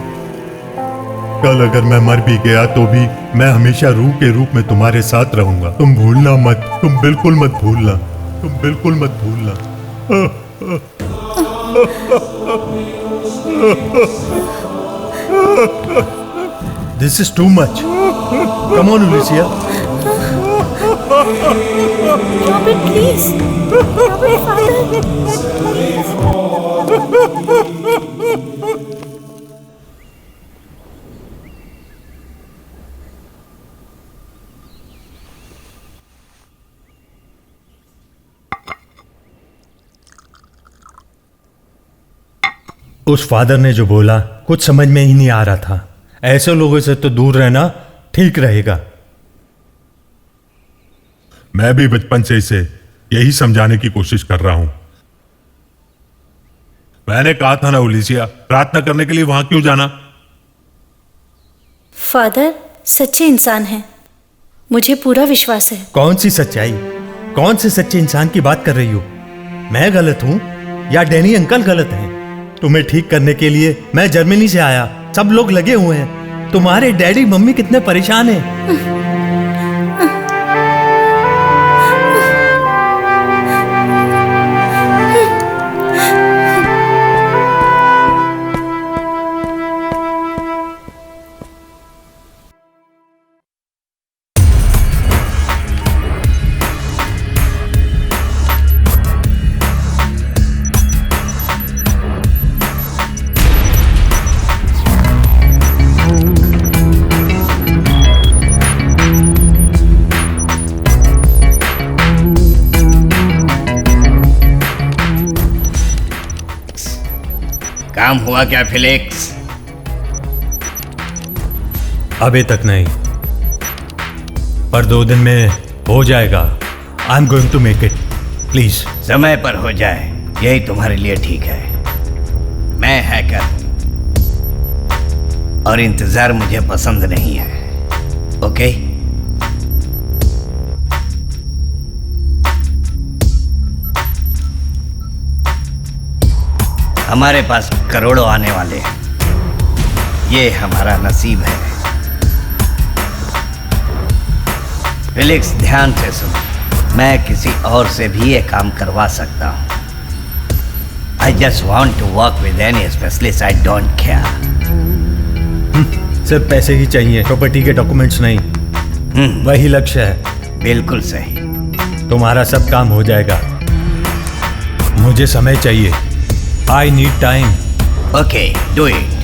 कल अगर मैं मर भी गया तो भी मैं हमेशा रूह के रूप में तुम्हारे साथ रहूंगा। तुम भूलना मत, तुम बिल्कुल मत भूलना, तुम बिल्कुल मत भूलना। This is too much. Come on, Ulicia. Robert, please. Robert, father, उस फादर ने जो बोला कुछ समझ में ही नहीं आ रहा था। ऐसे लोगों से तो दूर रहना ठीक रहेगा। मैं भी बचपन से इसे यही समझाने की कोशिश कर रहा हूं। मैंने कहा था ना उलिसिया, प्रार्थना करने के लिए वहां क्यों जाना? फादर सच्चे इंसान हैं, मुझे पूरा विश्वास है। कौन सी सच्चाई? कौन से सच्चे इंसान की बात कर रही हो? मैं गलत हूं या डैनी अंकल गलत हैं? तुम्हें ठीक करने के लिए मैं जर्मनी से आया, सब लोग लगे हुए हैं। तुम्हारे डैडी मम्मी कितने परेशान हैं। काम हुआ क्या फिलिक्स? अभी तक नहीं, पर 2 दिन में हो जाएगा। I am going to make it, please. समय पर हो जाए यही तुम्हारे लिए ठीक है। मैं हैकर और इंतजार मुझे पसंद नहीं है। ओके? हमारे पास करोड़ों आने वाले हैं, ये हमारा नसीब है। फिलिक्स, ध्यान से सुनो, मैं किसी और से भी ये काम करवा सकता हूँ। I just want to work with any specialist. I don't care. सिर्फ पैसे ही चाहिए, प्रॉपर्टी के डॉक्यूमेंट्स नहीं। वही लक्ष्य है। बिल्कुल सही। तुम्हारा सब काम हो जाएगा। मुझे समय चाहिए। I need time. Okay, do it.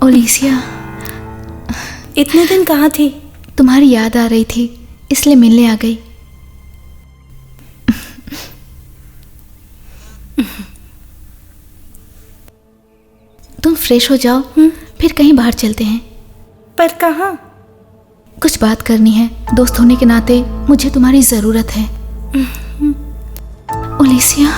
ओलिसिया, इतने दिन कहाँ थी? तुम्हारी याद आ रही थी, इसलिए मिलने आ गई। तुम फ्रेश हो जाओ, फिर कहीं बाहर चलते हैं। पर कहाँ? कुछ बात करनी है। दोस्त होने के नाते मुझे तुम्हारी जरूरत है। ओलिसिया।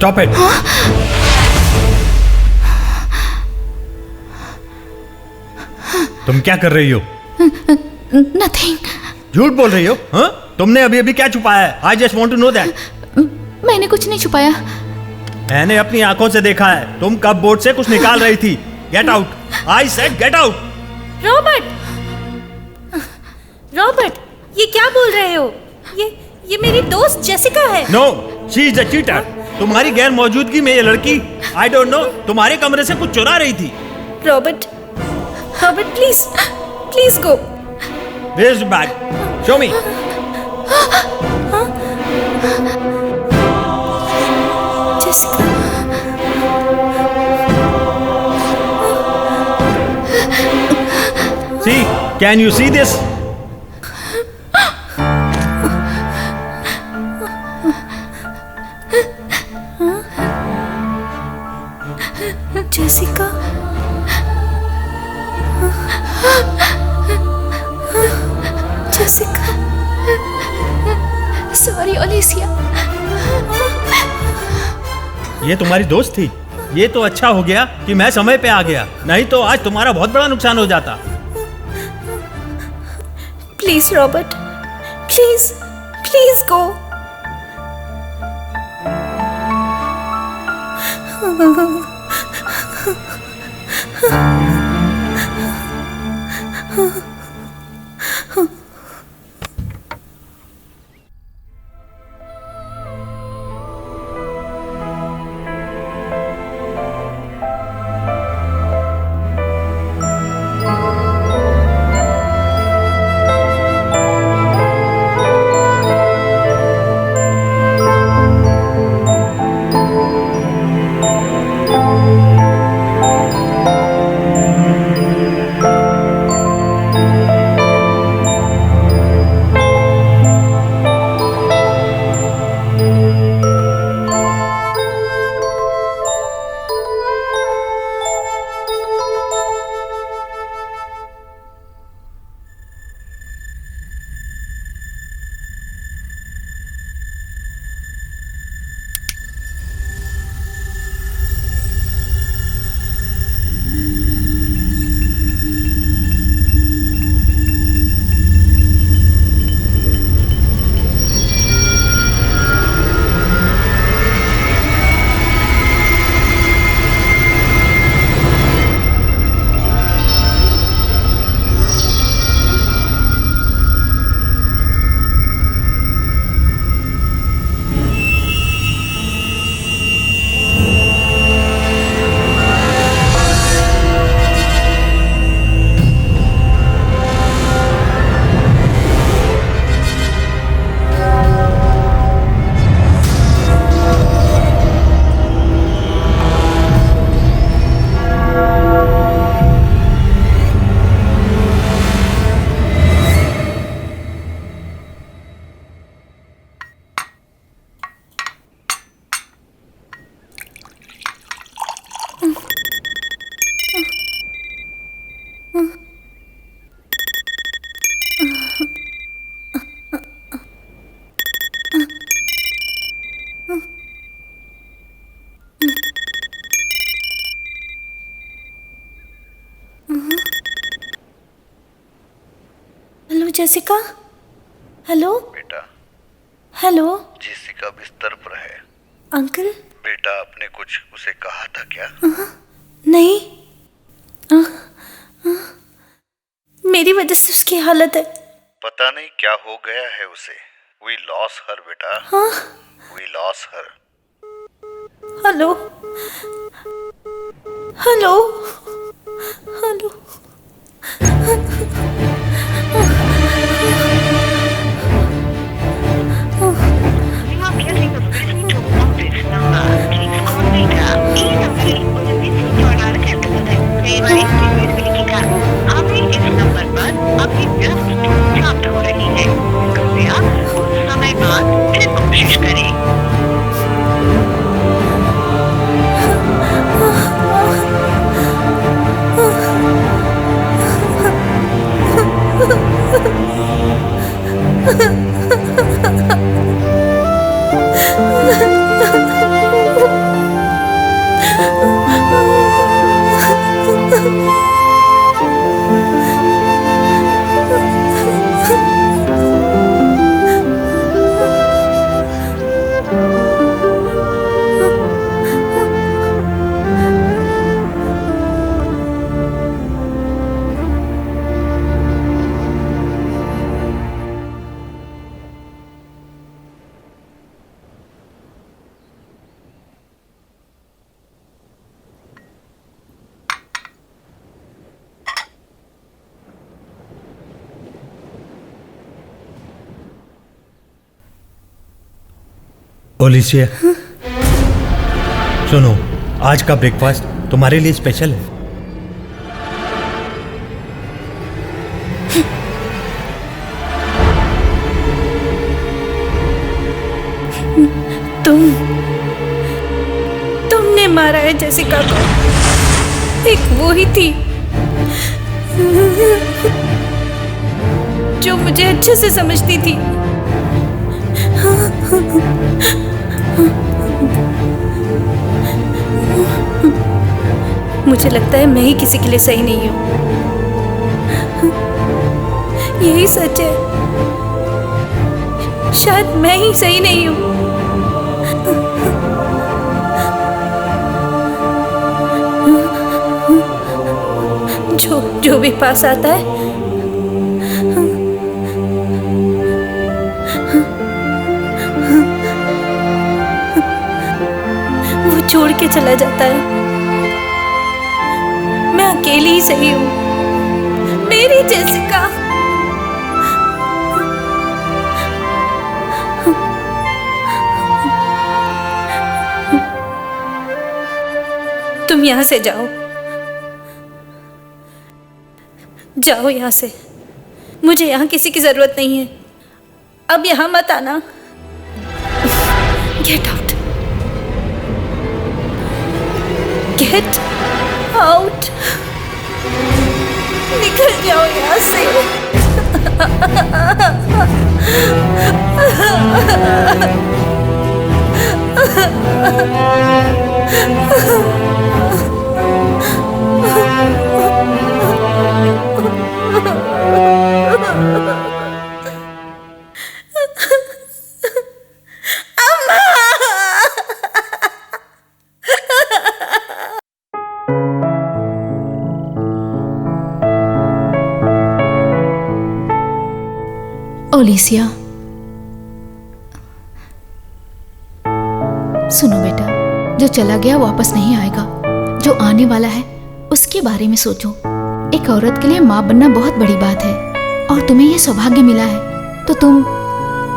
Stop it. तुम क्या कर रही हो? नथिंग। झूठ बोल रही हो? हाँ? तुमने अभी अभी क्या छुपाया है? I just want to know that. मैंने कुछ नहीं छुपाया। मैंने अपनी आंखों से देखा है। तुम कब बोर्ड से कुछ निकाल रही थी। Get out. I said get out. Robert, ये क्या बोल रहे हो? ये मेरी दोस्त जेसिका है। No, she is a cheater. तुम्हारी गैर मौजूदगी में ये लड़की I don't know तुम्हारे कमरे से कुछ चुरा रही थी। Robert please go. Where's the bag? Show me. Jessica. Can you see this? Jessica, Jessica, sorry Olesia. ये तुम्हारी दोस्त थी? ये तो अच्छा हो गया कि मैं समय पे आ गया, नहीं तो आज तुम्हारा बहुत बड़ा नुकसान हो जाता। Please Robert, please please go. Hello Jessica, hello बेटा, हेलो। जेसिका बिस्तर पर है। अंकल? बेटा, आपने कुछ उसे कहा था क्या? नहीं, मेरी वजह से उसकी हालत है। पता नहीं क्या हो गया है उसे। We lost her बेटा। We lost her। Hello, hello, hello. आपके इस नंबर पर आपकी व्यस्त टोन प्राप्त हो रही है। कृपया कुछ समय बाद फिर कोशिश करें। ओलिसिया, सुनो, आज का ब्रेकफास्ट तुम्हारे लिए स्पेशल है। तुमने मारा है जेसिका को। एक वो ही थी जो मुझे अच्छे से समझती थी। मुझे लगता है मैं ही किसी के लिए सही नहीं हूं। यही सच है, शायद मैं ही सही नहीं हूं। जो भी पास आता है वो छोड़ के चला जाता है। मैं अकेली ही सही हूं, मेरी जेसिका। तुम यहां से जाओ, जाओ यहाँ से। मुझे यहाँ किसी की जरूरत नहीं है। अब यहाँ मत आना। गेट आउट, गेट आउट, निकल जाओ यहाँ से। ओलिसिया, सुनो बेटा, जो चला गया वापस नहीं आएगा। जो आने वाला है उसके बारे में सोचो। एक औरत के लिए माँ बनना बहुत बड़ी बात है और तुम्हें ये सौभाग्य मिला है, तो तुम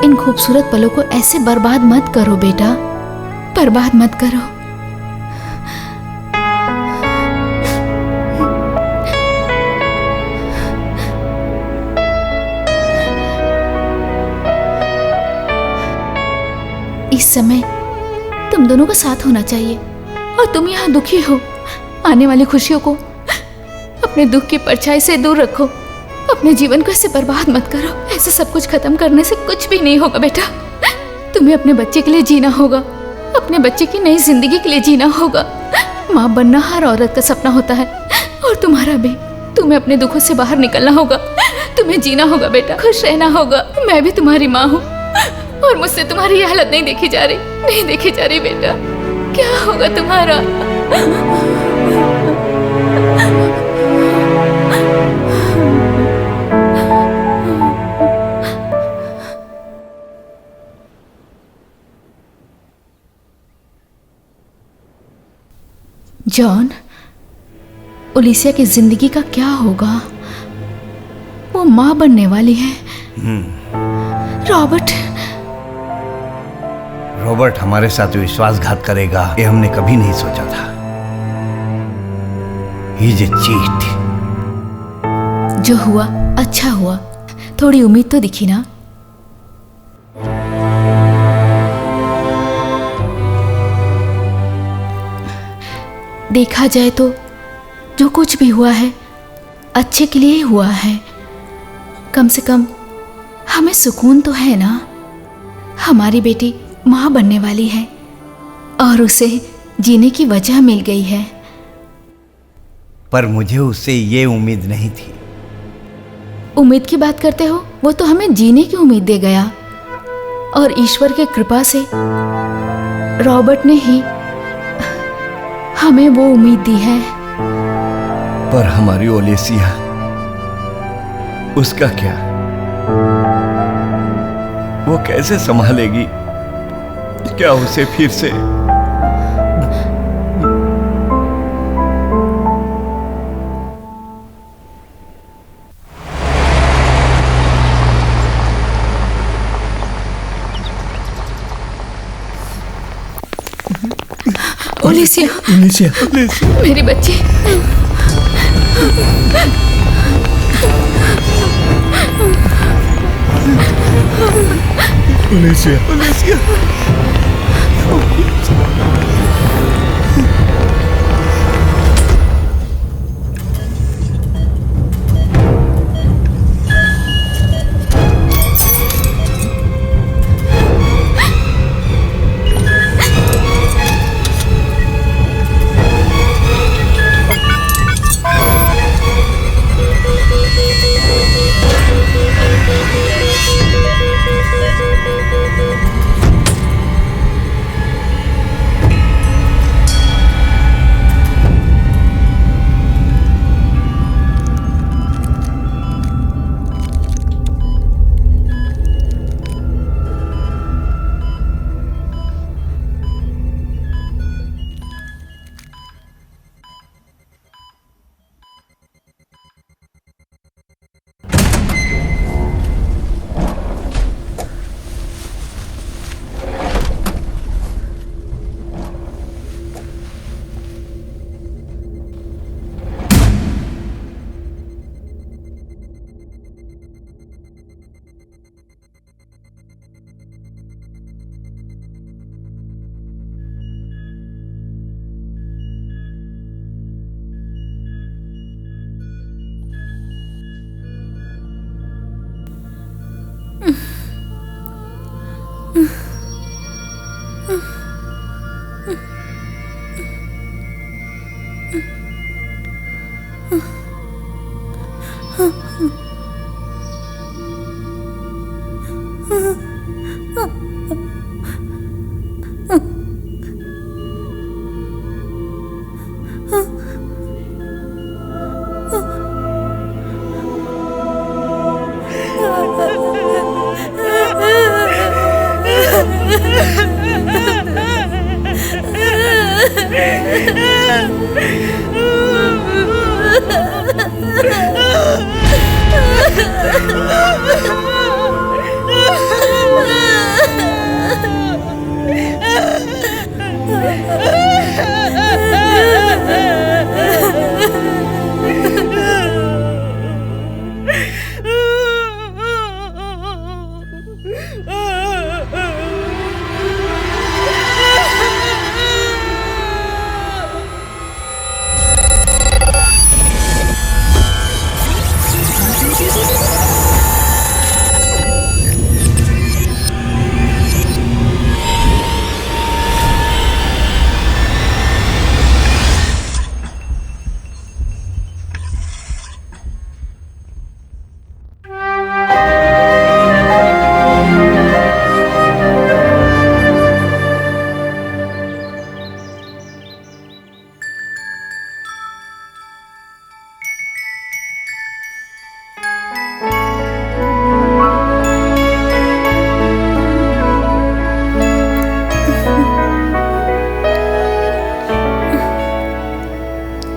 इन खूबसूरत पलों को ऐसे बर्बाद मत करो बेटा, बर्बाद मत करो। इस समय तुम दोनों का साथ होना चाहिए और तुम यहाँ दुखी हो। आने वाली खुशियों को अपने दुख की परछाई से दूर रखो। अपने जीवन को ऐसे बर्बाद मत करो। ऐसे सब कुछ खत्म करने से कुछ भी नहीं होगा बेटा। तुम्हें अपने बच्चे के लिए जीना होगा, अपने बच्चे की नई जिंदगी के लिए जीना होगा। माँ बनना हर औरत का सपना होता है और तुम्हारा भी। तुम्हें अपने दुखों से बाहर निकलना होगा, तुम्हें जीना होगा बेटा, खुश रहना होगा। मैं भी तुम्हारी माँ हूँ और मुझसे तुम्हारी ये हालत नहीं देखी जा रही, नहीं देखी जा रही बेटा। क्या होगा तुम्हारा? जॉन, ओलिसिया की जिंदगी का क्या होगा? वो माँ बनने वाली है। रॉबर्ट हमारे साथ विश्वासघात करेगा, ये हमने कभी नहीं सोचा था। He is a cheat। जो हुआ अच्छा हुआ, थोड़ी उम्मीद तो दिखी ना। देखा जाए तो जो कुछ भी हुआ है अच्छे के लिए ही हुआ है। कम से कम हमें सुकून तो है ना। हमारी बेटी माँ बनने वाली है और उसे जीने की वजह मिल गई है। पर मुझे उससे ये उम्मीद नहीं थी। उम्मीद की बात करते हो, वो तो हमें जीने की उम्मीद दे गया और ईश्वर की कृपा से रॉबर्ट ने ही हमें वो उम्मीद दी है। पर हमारी ओलिसिया, उसका क्या? वो कैसे संभालेगी? क्या उसे फिर से ओलिसिया, ओलिसिया, मेरी बच्ची। ओलिसिया,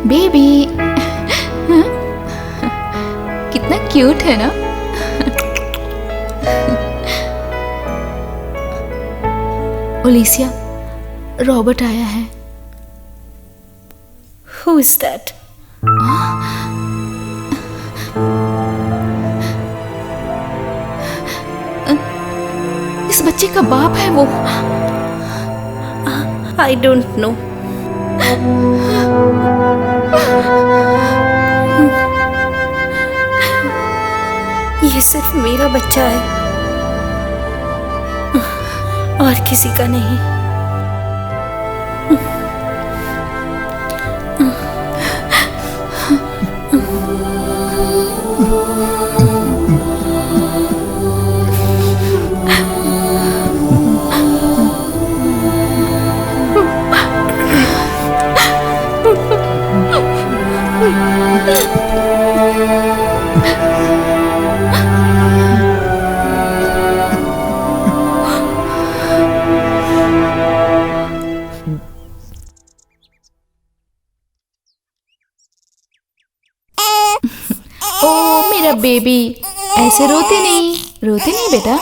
बेबी कितना क्यूट है ना। ओलिसिया, रॉबर्ट आया है। Who is that? इस बच्चे का बाप है वो। I don't know. ये सिर्फ मेरा बच्चा है और किसी का नहीं। बेबी ऐसे रोते नहीं बेटा,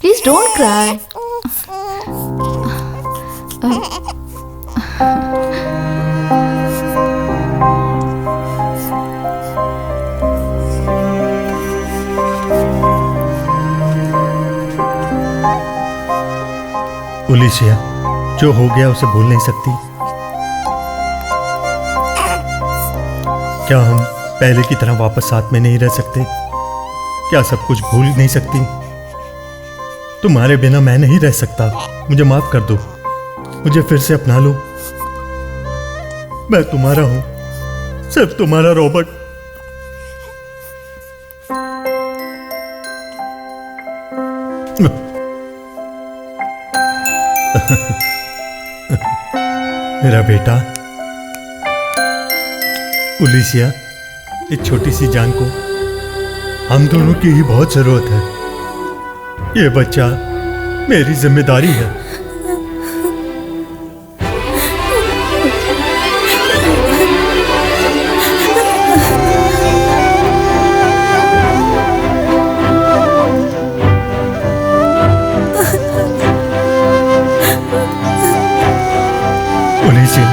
प्लीज डोंट क्राई। ओलिसिया, जो हो गया उसे भूल नहीं सकती? क्या हम पहले की तरह वापस साथ में नहीं रह सकते? क्या सब कुछ भूल नहीं सकती? तुम्हारे बिना मैं नहीं रह सकता। मुझे माफ कर दो, मुझे फिर से अपना लो। मैं तुम्हारा हूं, सिर्फ तुम्हारा रॉबर्ट। मेरा बेटा उलिसिया, इस छोटी सी जान को हम दोनों की ही बहुत जरूरत है। ये बच्चा मेरी जिम्मेदारी है। उलिसिया,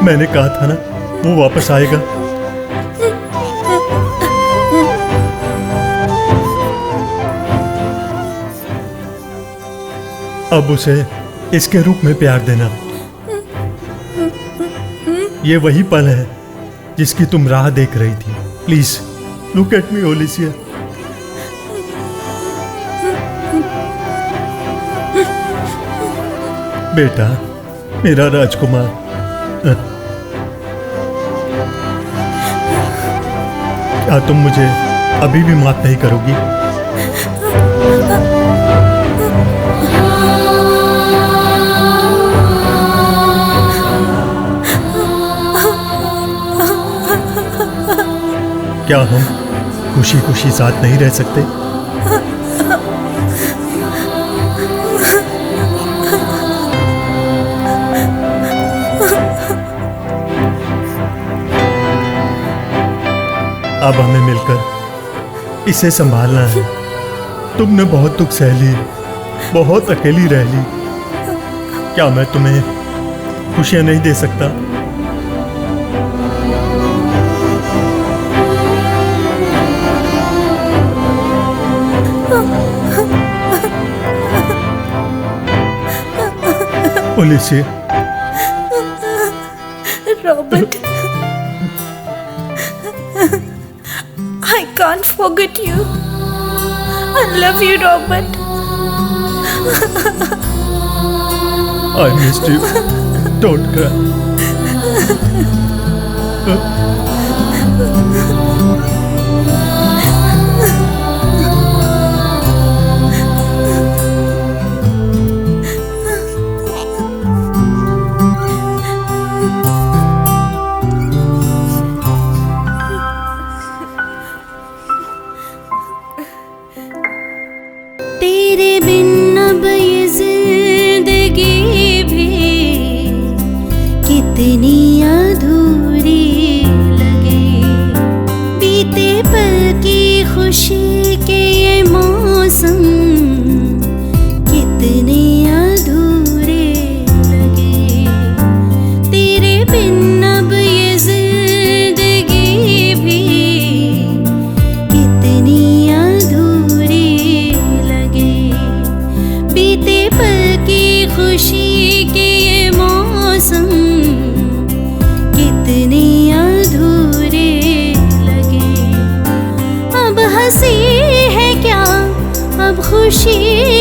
मैंने कहा था ना वो वापस आएगा। अब उसे इसके रूप में प्यार देना। ये वही पल है जिसकी तुम राह देख रही थी। Please look at me Olesia. बेटा, मेरा राजकुमार। क्या तुम मुझे अभी भी माफ नहीं करोगी? क्या हम खुशी खुशी साथ नहीं रह सकते? अब हमें मिलकर इसे संभालना है। तुमने बहुत दुख सह ली, बहुत अकेली रह ली। क्या मैं तुम्हें खुशियां नहीं दे सकता? ओलिसिया, Robert, I can't forget you. I love you, Robert. I missed you. Don't cry. तेरे बिन अब ये जिंदगी भी कितनी अधूरी लगे। बीते पल की खुशी के ये मौसम कितने अधूरे लगे। तेरे बिन अब ये जिंदगी भी कितनी अधूरी लगे। बीते पल की खुशी के ये मौसम कितने अधूरे लगे। अब हंसी है क्या, अब खुशी